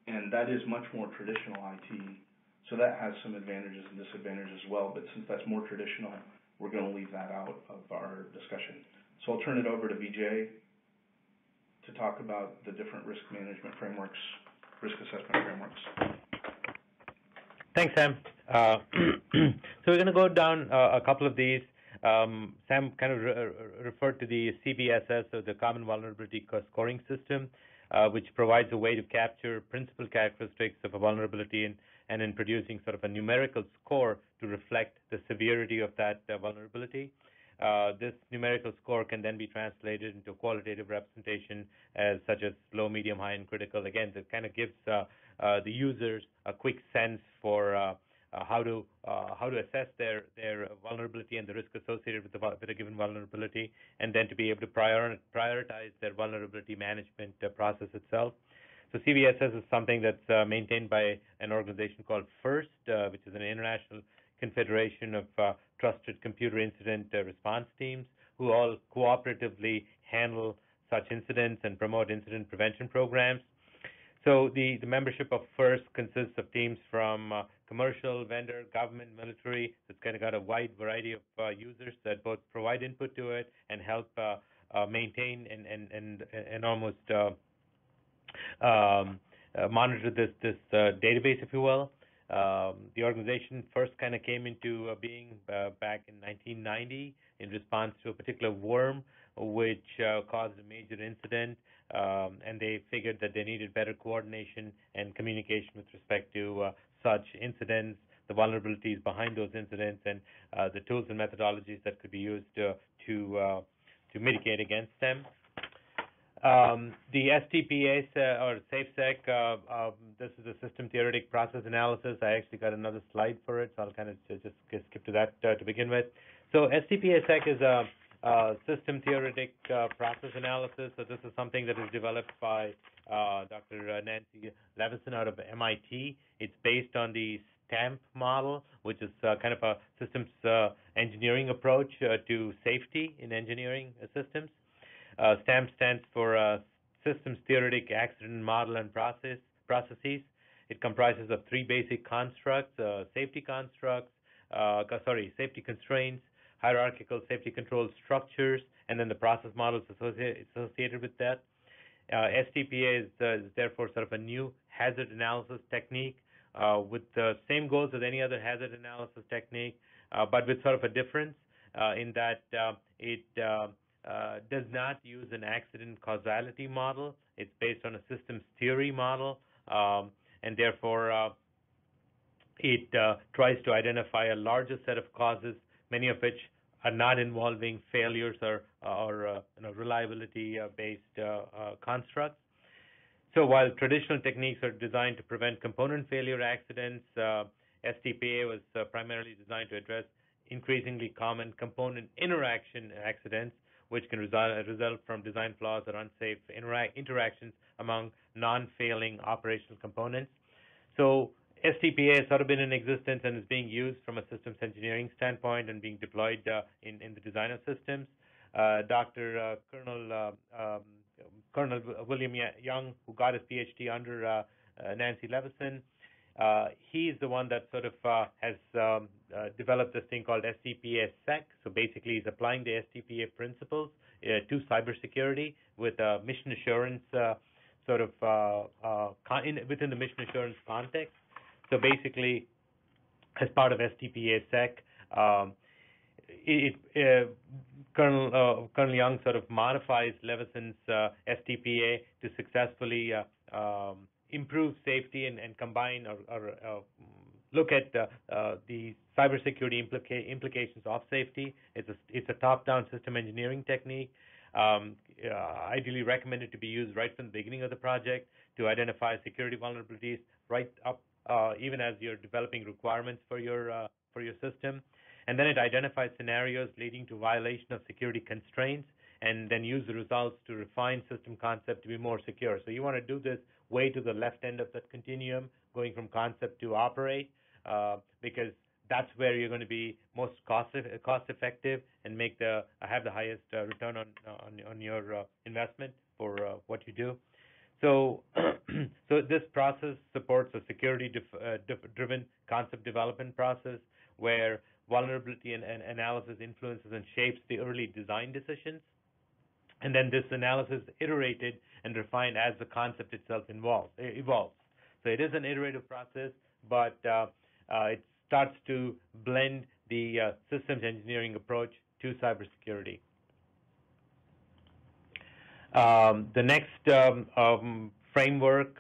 and that is much more traditional IT. So that has some advantages and disadvantages as well, but since that's more traditional, we're going to leave that out of our discussion. So I'll turn it over to Vijay to talk about the different risk management frameworks, risk assessment frameworks.
Thanks, Sam. So we're going to go down a couple of these. Sam kind of referred to the CVSS, or the Common Vulnerability Scoring System, which provides a way to capture principal characteristics of a vulnerability and in producing sort of a numerical score to reflect the severity of that vulnerability. This numerical score can then be translated into qualitative representation such as low, medium, high, and critical. Again, that kind of gives the users a quick sense for how to assess their vulnerability and the risk associated with a given vulnerability, and then to be able to prioritize their vulnerability management process itself. So CVSS is something that's maintained by an organization called FIRST, which is an international confederation of trusted computer incident response teams who all cooperatively handle such incidents and promote incident prevention programs. So the membership of FIRST consists of teams from commercial, vendor, government, military. So it's kind of got a wide variety of users that both provide input to it and help maintain and almost monitor this database, if you will. The organization first kind of came into being back in 1990 in response to a particular worm which caused a major incident, and they figured that they needed better coordination and communication with respect to such incidents, the vulnerabilities behind those incidents, and the tools and methodologies that could be used to mitigate against them. The STPA or SafeSec, this is a system theoretic process analysis. I actually got another slide for it, so I'll kind of just skip to that to begin with. So STPA-SEC is a system theoretic process analysis. So this is something that is developed by Dr. Nancy Levinson out of MIT. It's based on the STAMP model, which is kind of a systems engineering approach to safety in engineering systems. STAMP stands for Systems Theoretic Accident Model and Processes. It comprises of three basic constructs: safety constraints, hierarchical safety control structures, and then the process models associated with that. STPA is therefore sort of a new hazard analysis technique with the same goals as any other hazard analysis technique, but with sort of a difference in that it does not use an accident causality model. It's based on a systems theory model, and therefore it tries to identify a larger set of causes, many of which are not involving failures or reliability-based constructs. So while traditional techniques are designed to prevent component failure accidents, STPA was primarily designed to address increasingly common component interaction accidents, which can result from design flaws or unsafe interactions among non-failing operational components. So STPA has sort of been in existence and is being used from a systems engineering standpoint and being deployed in the design of systems. Dr. Colonel William Young, who got his PhD under Nancy Levinson, he's the one that sort of has developed this thing called STPA-SEC. So basically, he's applying the STPA principles to cybersecurity with mission assurance within the mission assurance context. So basically, as part of STPA-SEC, Colonel Young sort of modifies Levinson's STPA to successfully improve safety and combine or look at the cybersecurity implications of safety. It's a top-down system engineering technique. ideally recommended to be used right from the beginning of the project to identify security vulnerabilities right up even as you're developing requirements for your system. And then it identifies scenarios leading to violation of security constraints, and then use the results to refine system concept to be more secure. So you want to do this way to the left end of that continuum, going from concept to operate, because that's where you're going to be most cost effective and have the highest return on your investment for what you do. So so this process supports a security driven concept development process where vulnerability and analysis influences and shapes the early design decisions. And then this analysis is iterated and refined as the concept itself evolves. So it is an iterative process, but it starts to blend the systems engineering approach to cybersecurity. The next framework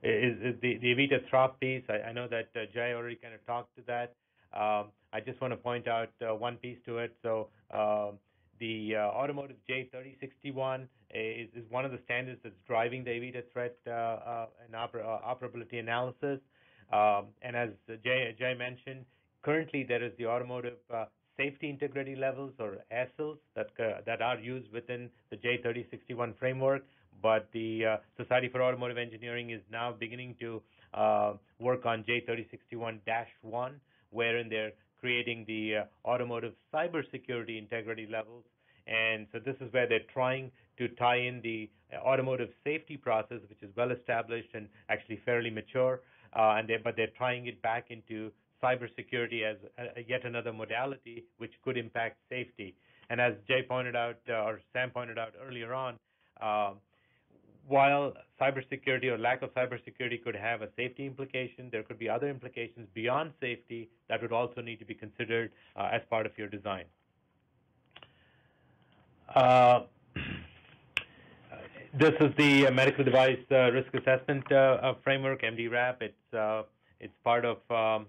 is the Evita Throp piece. I know that Jay already kind of talked to that. I just want to point out one piece to it. So the automotive J3061 is one of the standards that's driving the Evita threat and operability analysis. And as Jay mentioned, currently there is the automotive safety integrity levels, or ASILs, that are used within the J3061 framework. But the Society for Automotive Engineering is now beginning to work on J3061-1, wherein they're creating the automotive cybersecurity integrity levels. And so this is where they're trying to tie in the automotive safety process, which is well established and actually fairly mature, but they're tying it back into cybersecurity as yet another modality which could impact safety. And as Jay pointed out, or Sam pointed out earlier on, while cybersecurity or lack of cybersecurity could have a safety implication, there could be other implications beyond safety that would also need to be considered as part of your design. This is the medical device risk assessment framework, MDRAP. It's part of an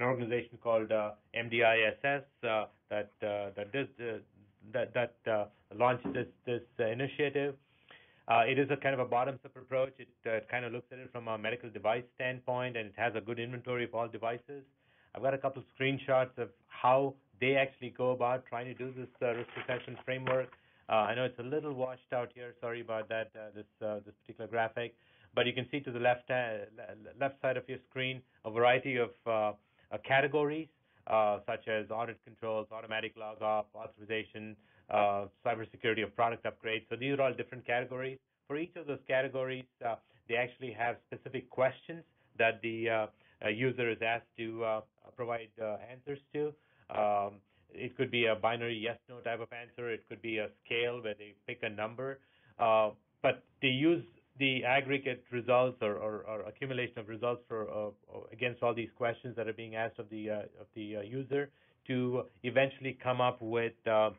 organization called MDISS that launched this initiative. It is a kind of a bottoms-up approach. It kind of looks at it from a medical device standpoint, and it has a good inventory of all devices. I've got a couple of screenshots of how they actually go about trying to do this risk assessment framework. I know it's a little washed out here. Sorry about that. This particular graphic, but you can see to the left side of your screen a variety of categories such as audit controls, automatic log off, authorization, cybersecurity of product upgrades. So these are all different categories. For each of those categories, they actually have specific questions that the user is asked to provide answers to. It could be a binary yes/no type of answer. It could be a scale where they pick a number. But they use the aggregate results or accumulation of results for against all these questions that are being asked of the user to eventually come up with a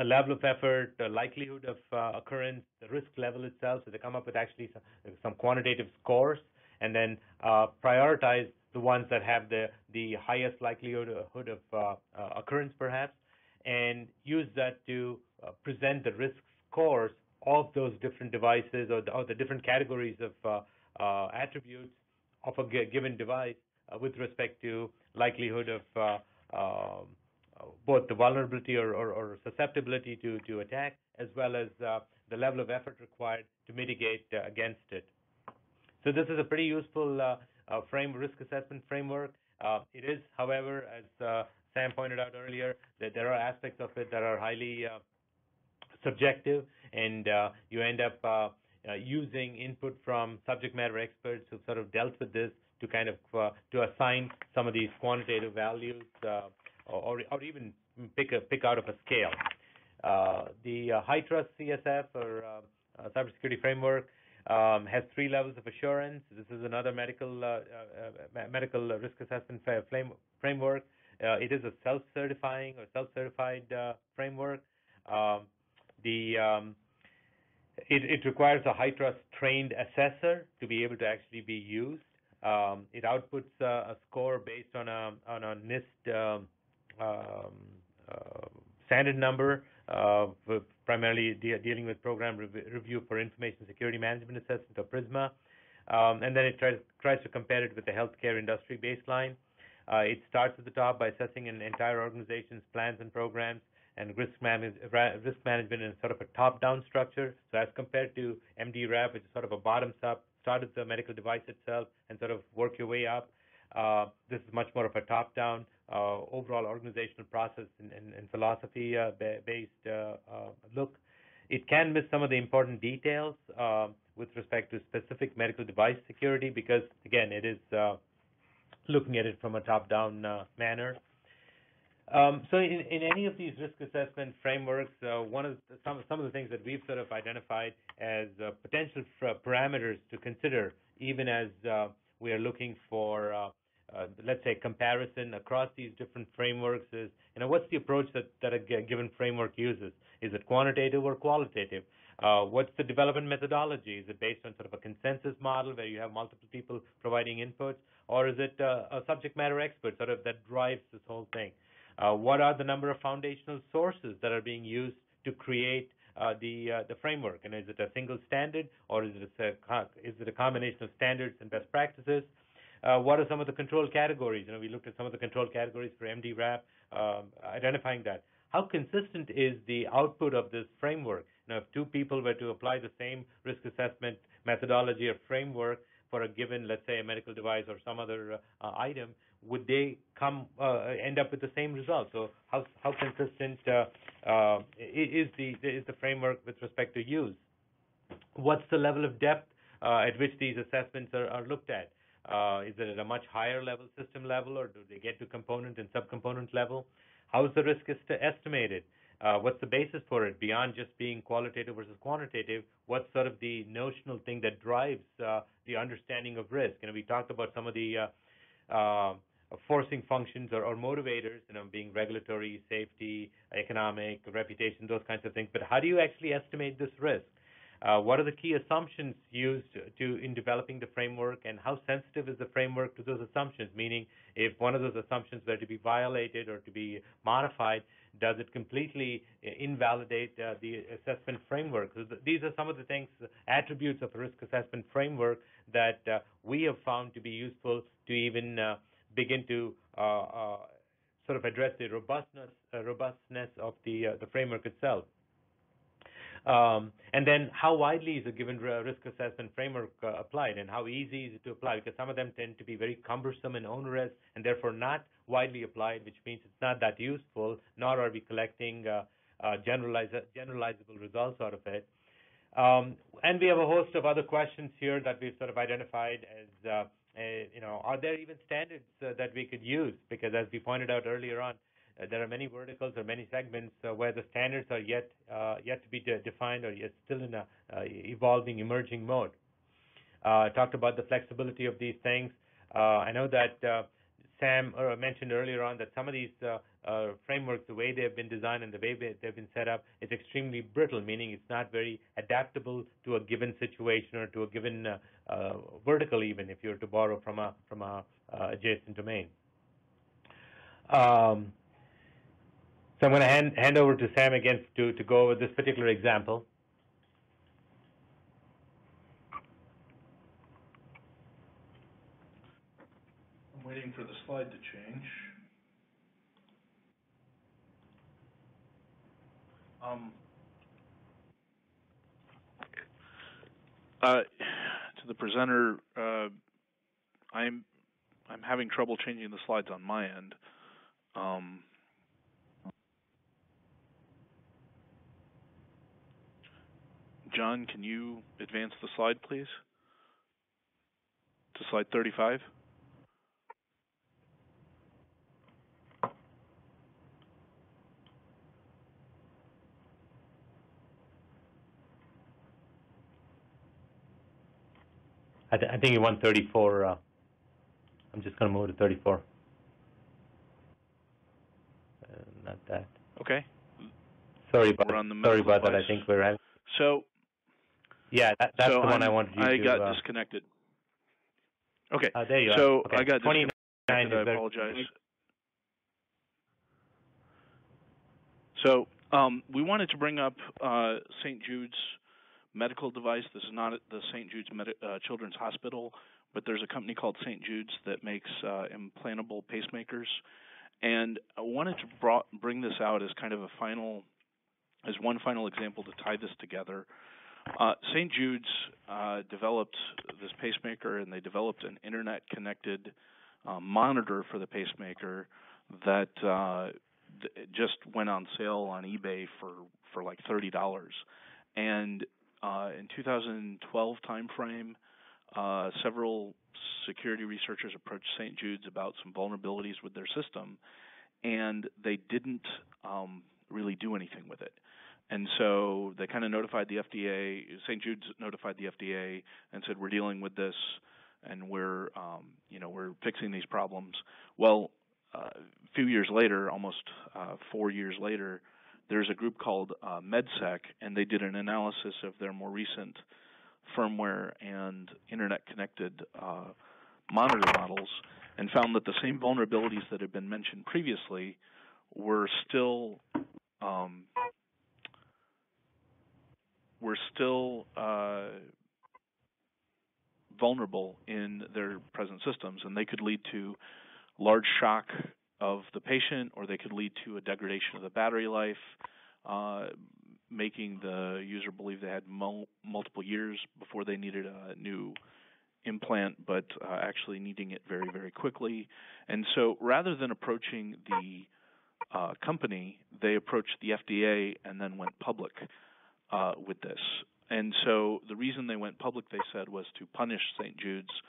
level of effort, the likelihood of occurrence, the risk level itself. So they come up with actually some quantitative scores, and then prioritize the ones that have the highest likelihood of occurrence, perhaps, and use that to present the risk scores of those different devices or the different categories of attributes of a given device with respect to likelihood of both the vulnerability or susceptibility to attack, as well as the level of effort required to mitigate against it. So this is a pretty useful risk assessment framework. It is, however, as Sam pointed out earlier, that there are aspects of it that are highly subjective, and you end up using input from subject matter experts who sort of dealt with this to kind of to assign some of these quantitative values, or even pick out of a scale. The High Trust CSF or cybersecurity framework has 3 levels of assurance. This is another medical risk assessment framework. It is a self-certifying or self-certified framework. It requires a high trust trained assessor to be able to actually be used. It outputs a score based on a NIST standard number, primarily dealing with program review for information security management assessment, or PRISMA. And then it tries to compare it with the healthcare industry baseline. It starts at the top by assessing an entire organization's plans and programs and risk management in sort of a top-down structure. So as compared to MDRAP, which is sort of a bottoms-up, start at the medical device itself and sort of work your way up. This is much more of a top-down, overall organizational process and philosophy-based look. It can miss some of the important details with respect to specific medical device security because, again, it is looking at it from a top-down manner. So in any of these risk assessment frameworks, some of the things that we've sort of identified as potential parameters to consider, even as we are looking for, let's say, comparison across these different frameworks, is what's the approach that a given framework uses? Is it quantitative or qualitative? What's the development methodology? Is it based on sort of a consensus model where you have multiple people providing inputs, or is it a subject matter expert sort of that drives this whole thing? What are the number of foundational sources that are being used to create the framework? And is it a single standard, or is it a combination of standards and best practices? What are some of the control categories? We looked at some of the control categories for MDRAP, identifying that. How consistent is the output of this framework? If two people were to apply the same risk assessment methodology or framework for a given, let's say, a medical device or some other item, would they end up with the same result? So how consistent is the framework with respect to use? What's the level of depth at which these assessments are looked at? Is it at a much higher level, system level, or do they get to component and subcomponent level? How is the risk estimated? What's the basis for it beyond just being qualitative versus quantitative? What's sort of the notional thing that drives the understanding of risk? We talked about some of the forcing functions or motivators, being regulatory, safety, economic, reputation, those kinds of things. But how do you actually estimate this risk? What are the key assumptions used in developing the framework, and how sensitive is the framework to those assumptions? Meaning, if one of those assumptions were to be violated or to be modified, does it completely invalidate the assessment framework? So these are some of the things, attributes of a risk assessment framework that we have found to be useful to even begin to sort of address the robustness of the framework itself. And then how widely is a given risk assessment framework applied, and how easy is it to apply? Because some of them tend to be very cumbersome and onerous and therefore not widely applied, which means it's not that useful, nor are we collecting generalizable results out of it. And we have a host of other questions here that we've sort of identified as, are there even standards that we could use? Because as we pointed out earlier on, there are many verticals or many segments where the standards are yet to be defined, or yet still in a evolving, emerging mode. Talked about the flexibility of these things. I know that Sam mentioned earlier on that some of these frameworks, the way they have been designed and the way they've been set up, is extremely brittle, meaning it's not very adaptable to a given situation or to a given vertical, even if you were to borrow from a adjacent domain. So I'm going to hand over to Sam again to go over this particular example.
I'm waiting for the slide to change. To the presenter, I'm having trouble changing the slides on my end. John, can you advance the slide, please, to slide 35?
I think you want 34. I'm just going to move to 34. Not that.
Okay.
Sorry about that. I think we're at.
So.
Yeah, that's the one I wanted you to.
I got disconnected. Okay.
There you are.
So
okay.
I got
29.
disconnected. I apologize. So we wanted to bring up St. Jude's medical device. This is not the St. Jude's Children's Hospital, but there's a company called St. Jude's that makes implantable pacemakers. And I wanted to bring this out as kind of one final example to tie this together. St. Jude's developed this pacemaker, and they developed an internet-connected monitor for the pacemaker that just went on sale on eBay for like $30. And in 2012 timeframe, several security researchers approached St. Jude's about some vulnerabilities with their system, and they didn't really do anything with it. And so they kind of notified the FDA. St. Jude's notified the FDA and said, "We're dealing with this, and we're fixing these problems." Well, a few years later, almost 4 years later, there's a group called MedSec, and they did an analysis of their more recent firmware and internet-connected monitor models, and found that the same vulnerabilities that had been mentioned previously were still vulnerable in their present systems, and they could lead to large shock of the patient, or they could lead to a degradation of the battery life, making the user believe they had multiple years before they needed a new implant, but actually needing it very, very quickly. And so rather than approaching the company, they approached the FDA and then went public with this. And so the reason they went public, they said, was to punish St. Jude's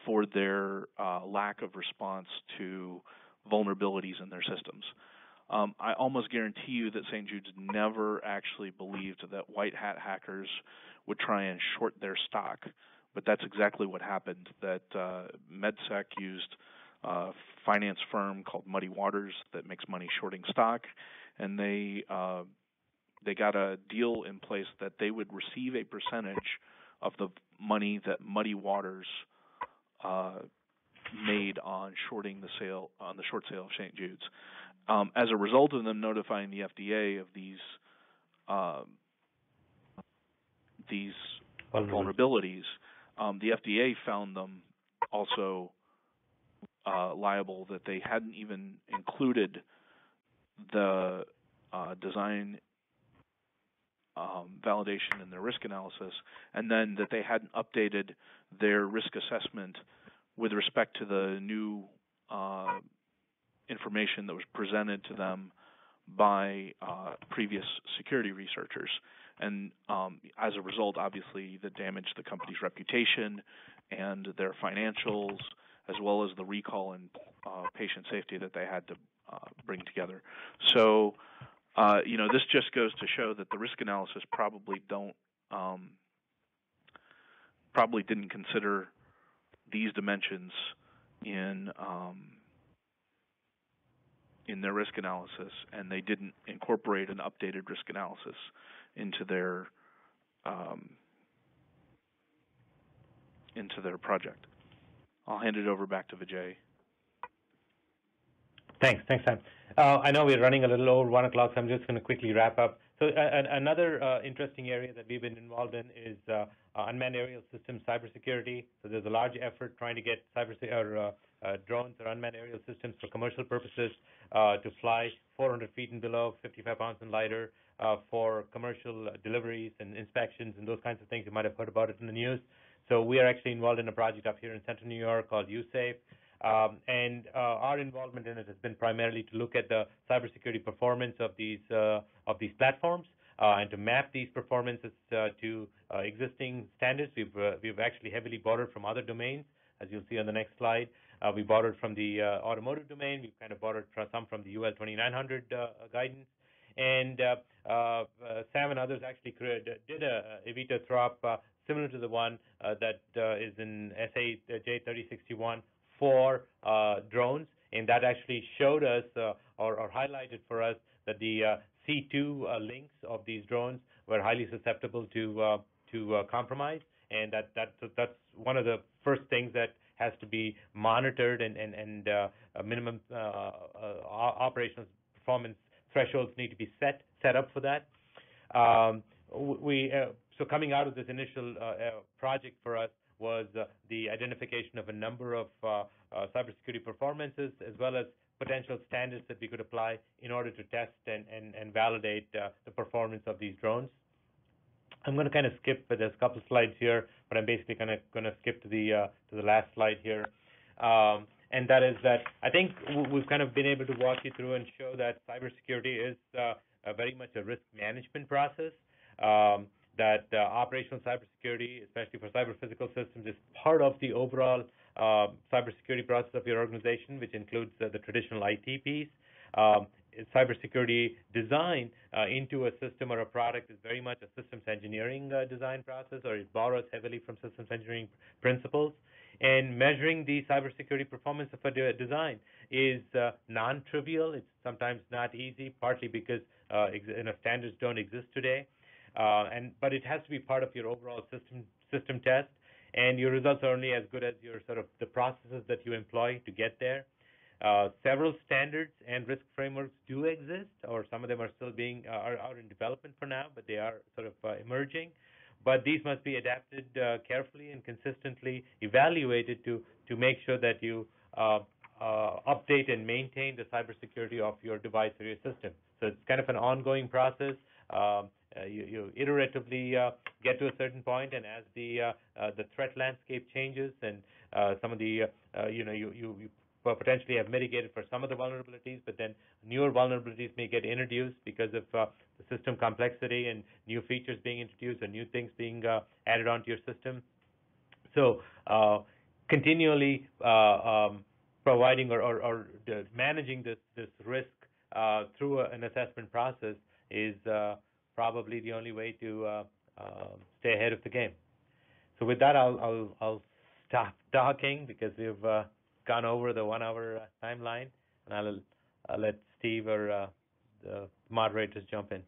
for their lack of response to vulnerabilities in their systems. I almost guarantee you that St. Jude's never actually believed that white hat hackers would try and short their stock, but that's exactly what happened. That MedSec used a finance firm called Muddy Waters that makes money shorting stock, and they got a deal in place that they would receive a percentage of the money that Muddy Waters made on shorting the short sale of St. Jude's. As a result of them notifying the FDA of these vulnerabilities, the FDA found them also liable, that they hadn't even included the design validation in their risk analysis, and then that they hadn't updated their risk assessment with respect to the new information that was presented to them by previous security researchers. And as a result, obviously, that damaged the company's reputation and their financials, as well as the recall and patient safety that they had to bring together. So, this just goes to show that the risk analysis probably didn't consider these dimensions in their risk analysis, and they didn't incorporate an updated risk analysis into their project. I'll hand it over back to Vijay.
Thanks, Sam. I know we're running a little over 1 o'clock, so I'm just going to quickly wrap up. So another interesting area that we've been involved in is unmanned aerial systems cybersecurity. So there's a large effort trying to get drones or unmanned aerial systems for commercial purposes to fly 400 feet and below, 55 pounds and lighter, for commercial deliveries and inspections and those kinds of things. You might have heard about it in the news. So we are actually involved in a project up here in Central New York called USAFE. And our involvement in it has been primarily to look at the cybersecurity performance of these platforms and to map these performances to existing standards. We've actually heavily borrowed from other domains, as you'll see on the next slide. We borrowed from the automotive domain. We've kind of borrowed some from the UL 2900 guidance. And Sam and others actually did a Evita Throp similar to the one that is in SA J3061 for drones, and that actually showed us or highlighted for us that the C2 links of these drones were highly susceptible to compromise, and that's one of the first things that has to be monitored, and minimum operational performance thresholds need to be set up for that. So coming out of this initial project for us was the identification of a number of cybersecurity performances, as well as potential standards that we could apply in order to test and validate the performance of these drones. I'm going to kind of skip, but there's a couple of slides here, but I'm basically going to skip to the last slide here. And that is that I think we've kind of been able to walk you through and show that cybersecurity is very much a risk management process, that operational cybersecurity, especially for cyber-physical systems, is part of the overall cybersecurity process of your organization, which includes the traditional IT piece. Cybersecurity design into a system or a product is very much a systems engineering design process, or it borrows heavily from systems engineering principles. And measuring the cybersecurity performance of a design is non-trivial. It's sometimes not easy, partly because standards don't exist today. But it has to be part of your overall system test, and your results are only as good as your the processes that you employ to get there. Several standards and risk frameworks do exist, or some of them are still are in development for now, but they are emerging. But these must be adapted carefully and consistently evaluated to make sure that you update and maintain the cybersecurity of your device or your system. So it's kind of an ongoing process. You iteratively get to a certain point, and as the threat landscape changes, and some of the you potentially have mitigated for some of the vulnerabilities, but then newer vulnerabilities may get introduced because of the system complexity and new features being introduced or new things being added onto your system. So continually providing or managing this risk through an assessment process is probably the only way to stay ahead of the game. So with that, I'll stop talking because we've gone over the 1 hour timeline, and I'll let Steve or the moderators jump in.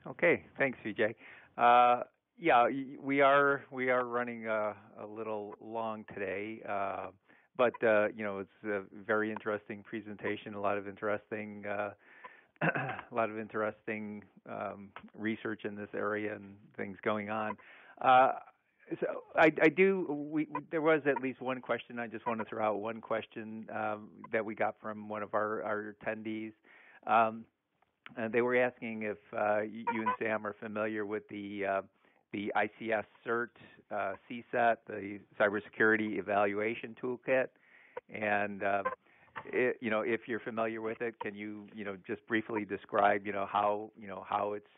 Okay, thanks, Vijay. Yeah, we are running a little long today, but it's a very interesting presentation. A lot of interesting research in this area and things going on. So there was at least one question. I just want to throw out one question that we got from one of our attendees. And they were asking if you and Sam are familiar with the ICS CERT CSAT, the Cybersecurity Evaluation Toolkit, and if you're familiar with it, can you just briefly describe how it's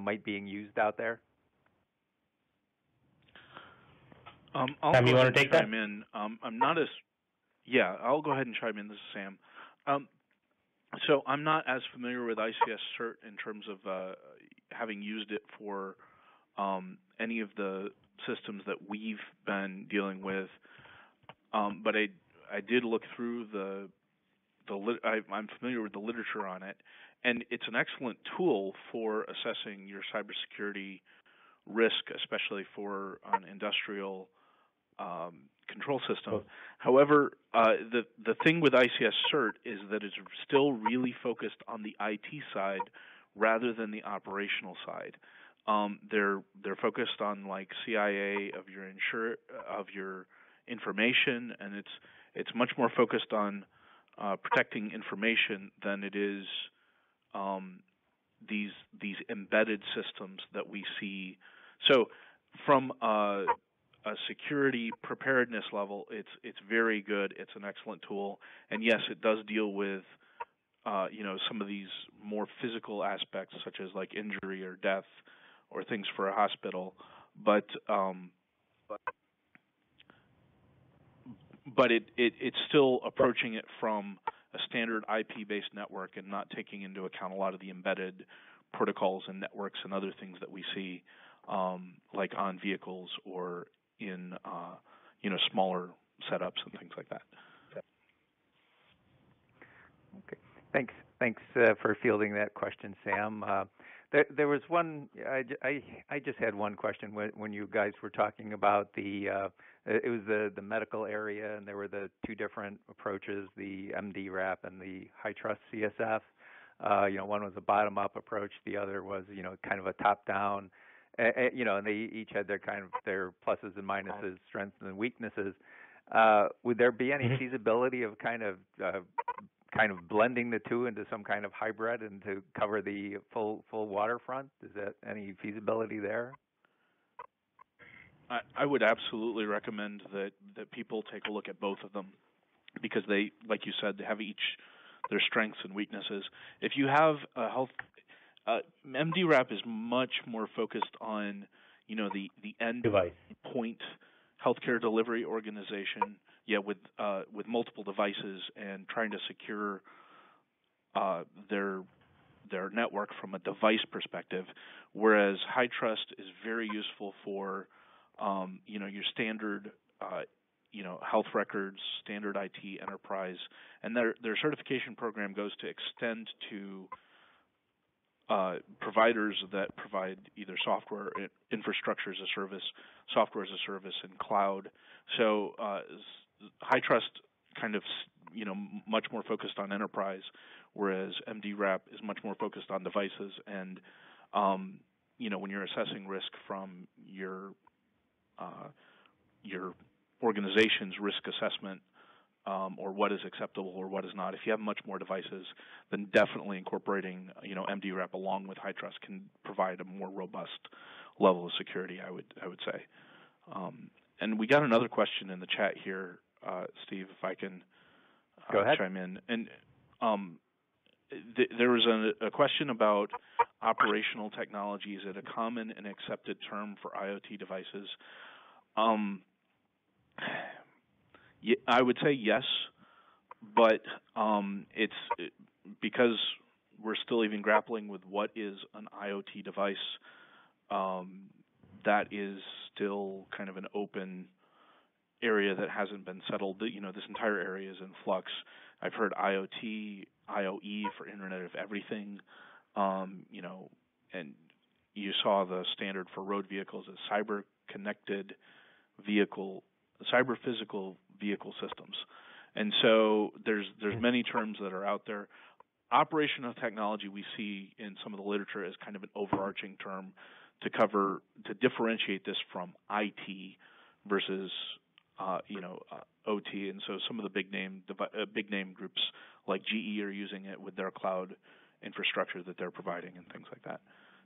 might being used out there?
Sam, you want to take that? I'll go ahead and chime in. This is Sam. So I'm not as familiar with ICS CERT in terms of having used it for any of the systems that we've been dealing with. But I did look through I'm familiar with the literature on it, and it's an excellent tool for assessing your cybersecurity risk, especially for an industrial control system. Oh. However, the thing with ICS CERT is that it's still really focused on the IT side rather than the operational side. They're focused on like CIA of your information, and it's much more focused on protecting information than it is these embedded systems that we see. So from a security preparedness level, it's very good. It's an excellent tool, and yes, it does deal with some of these more physical aspects, such as like injury or death or things for a hospital, but it's still approaching it from a standard IP-based network and not taking into account a lot of the embedded protocols and networks and other things that we see, like on vehicles or in smaller setups and things like that.
Okay, thanks. Thanks for fielding that question, Sam. There was one. I just had one question when you guys were talking about it was the medical area, and there were the two different approaches, the MDRAP and the high trust CSF. One was a bottom-up approach, the other was kind of a top-down. And they each had their pluses and minuses, strengths and weaknesses. Would there be any feasibility of kind of blending the two into some kind of hybrid and to cover the full waterfront? Is that any feasibility there?
I would absolutely recommend that people take a look at both of them, because they, like you said, they have each their strengths and weaknesses. If you have a health, MDRAP is much more focused on the end
device
point healthcare delivery organization, with multiple devices and trying to secure their network from a device perspective, whereas high trust is very useful for your standard health records, standard IT enterprise, and their certification program goes to extend to providers that provide either software, infrastructure as a service, software as a service, and cloud. So high trust kind of much more focused on enterprise, whereas MDRAP is much more focused on devices. And when you're assessing risk from your organization's risk assessment, or what is acceptable or what is not, if you have much more devices, then definitely incorporating MDRAP along with high trust can provide a more robust level of security, I would say. And we got another question in the chat here, Steve, if I can
go ahead.
Chime in. And there was a question about operational technology. Is it a common and accepted term for IoT devices? I would say yes, but it's because we're still even grappling with what is an IoT device. That is still kind of an open area that hasn't been settled. This entire area is in flux. I've heard IoT, IoE for Internet of Everything, and you saw the standard for road vehicles as cyber physical vehicle systems. And so there's many terms that are out there. Operational technology we see in some of the literature as kind of an overarching term to differentiate this from IT versus OT. And so some of the big name groups like GE are using it with their cloud infrastructure that they're providing and things like that.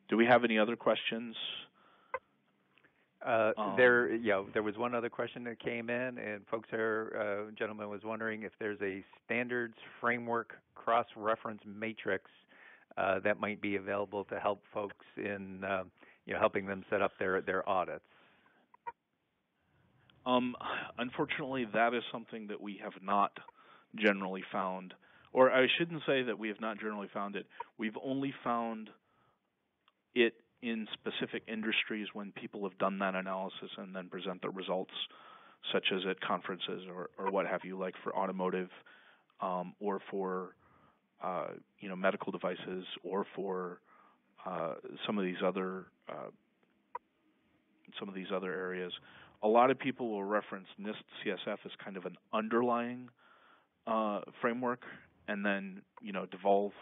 Do we have any other questions?
There was one other question that came in, and gentleman was wondering if there's a standards framework cross-reference matrix that might be available to help folks in helping them set up their audits.
Unfortunately, that is something that we have not generally found, or I shouldn't say that we have not generally found it. We've only found it in specific industries when people have done that analysis and then present the results, such as at conferences or what have you, like for automotive, or for medical devices, or for some of these other areas. A lot of people will reference NIST CSF as kind of an underlying framework, and then devolve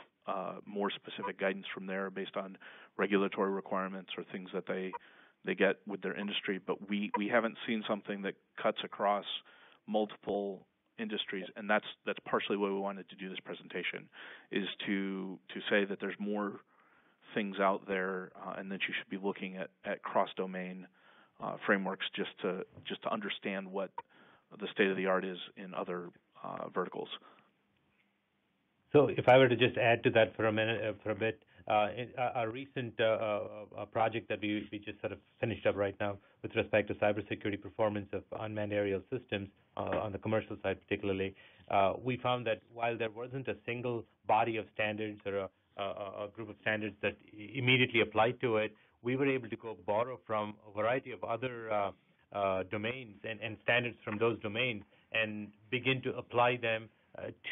more specific guidance from there based on regulatory requirements or things that they get with their industry. But we haven't seen something that cuts across multiple industries, and that's partially why we wanted to do this presentation, is to say that there's more things out there, and that you should be looking at cross-domain frameworks just to understand what the state of the art is in other verticals.
So if I were to just add to that for a bit, a recent project that we just sort of finished up right now with respect to cybersecurity performance of unmanned aerial systems on the commercial side particularly, we found that while there wasn't a single body of standards or a group of standards that immediately applied to it, we were able to go borrow from a variety of other domains and standards from those domains and begin to apply them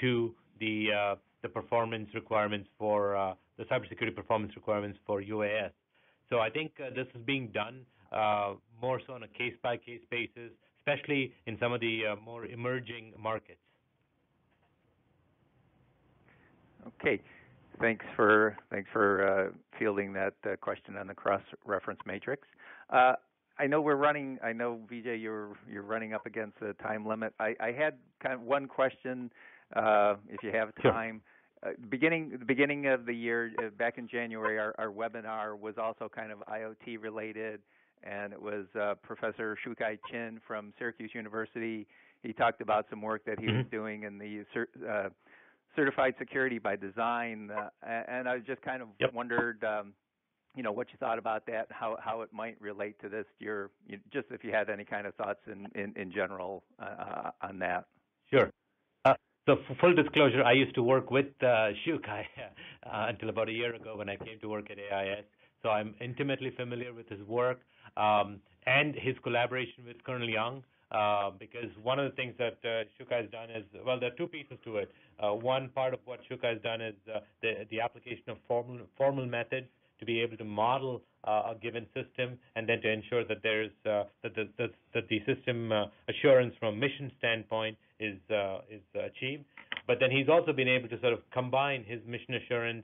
to the the performance requirements for the cybersecurity performance requirements for UAS. So I think this is being done more so on a case-by-case basis, especially in some of the more emerging markets.
Okay, thanks for fielding that question on the cross-reference matrix. I know we're running. I know Vijay, you're running up against the time limit. I had kind of one question, if you have time. Sure. Beginning of the year, back in January, our webinar was also kind of IoT related, and it was Professor Shukai Chin from Syracuse University. He talked about some work that he was doing in the certified security by design, and I just kind of wondered, what you thought about that, how it might relate to this. Just if you had any kind of thoughts in general on that.
Sure. So for full disclosure, I used to work with Shukai until about a year ago when I came to work at AIS. So I'm intimately familiar with his work and his collaboration with Colonel Young. Because one of the things that Shukai has done is, well, there are two pieces to it. One part of what Shukai has done is the application of formal methods to be able to model a given system, and then to ensure that there's that the system assurance from a mission standpoint is achieved. But then he's also been able to sort of combine his mission assurance,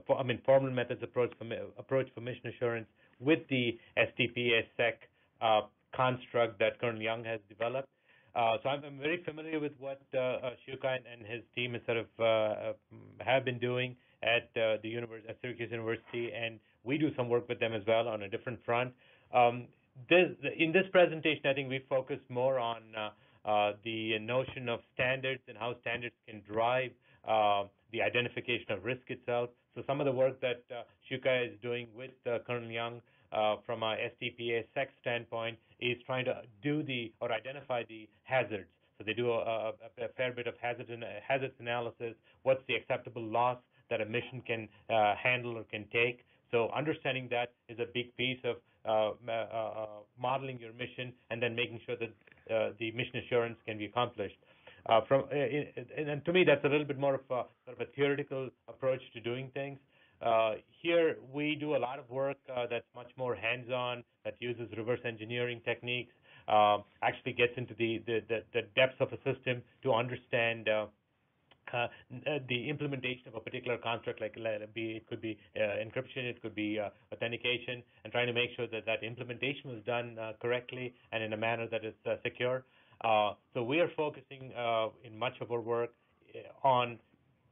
formal methods approach for mission assurance with the STPA-SEC construct that Colonel Young has developed. So I'm very familiar with what Shukai and his team is sort of have been doing at Syracuse University, and we do some work with them as well on a different front. In this presentation, I think we focus more on the notion of standards and how standards can drive the identification of risk itself. So some of the work that Shukai is doing with Colonel Young from a STPA-SEC standpoint is trying to identify the hazards. So they do a fair bit of hazards analysis. What's the acceptable loss that a mission can handle or can take? So understanding that is a big piece of modeling your mission and then making sure that the mission assurance can be accomplished. And to me, that's a little bit more of a sort of a theoretical approach to doing things. Here, we do a lot of work that's much more hands-on, that uses reverse engineering techniques, actually gets into the depths of a system to understand the implementation of a particular construct, like it could be encryption, it could be authentication, and trying to make sure that that implementation was done correctly and in a manner that is secure. So we are focusing in much of our work on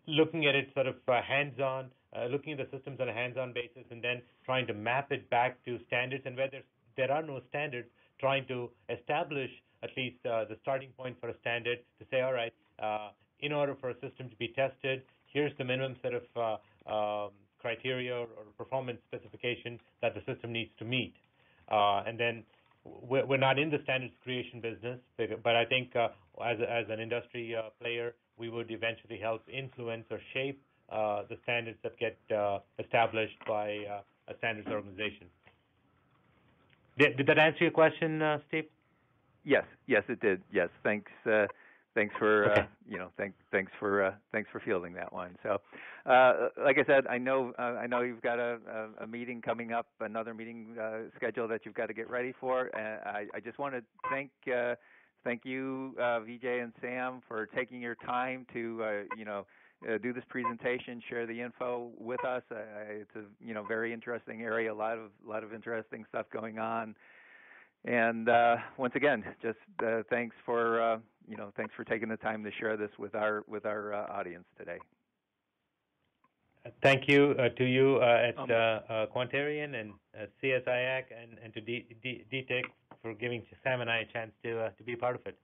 looking at it sort of hands-on, looking at the systems on a hands-on basis, and then trying to map it back to standards. And where there are no standards, trying to establish at least the starting point for a standard to say, all right, in order for a system to be tested, here's the minimum set of criteria or performance specification that the system needs to meet. And then we're not in the standards creation business, but I think as an industry player, we would eventually help influence or shape the standards that get established by a standards organization. Did that answer your question, Steve?
Yes, it did. Yes, thanks for thanks for fielding that one. So, like I said, I know you've got a meeting coming up, another meeting schedule that you've got to get ready for. And I just want to thank you, Vijay and Sam, for taking your time to do this presentation, share the info with us. It's a very interesting area, a lot of interesting stuff going on. And once again, just thanks for taking the time to share this with our audience today.
Thank you to you at Quantarian and CSIAC and to DTEC for giving Sam and I a chance to be part of it.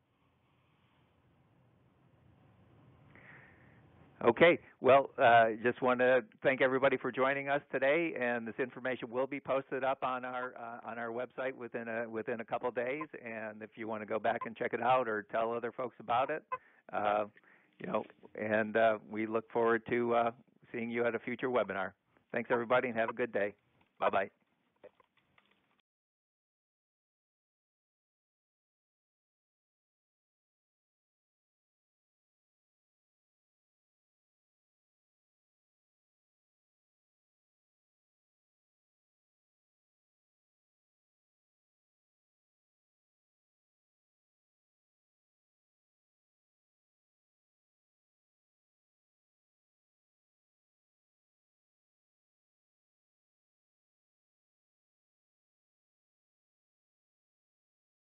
Okay, well, just want to thank everybody for joining us today, and this information will be posted up on our website within a couple of days. And if you want to go back and check it out or tell other folks about it, and we look forward to seeing you at a future webinar. Thanks, everybody, and have a good day. Bye-bye.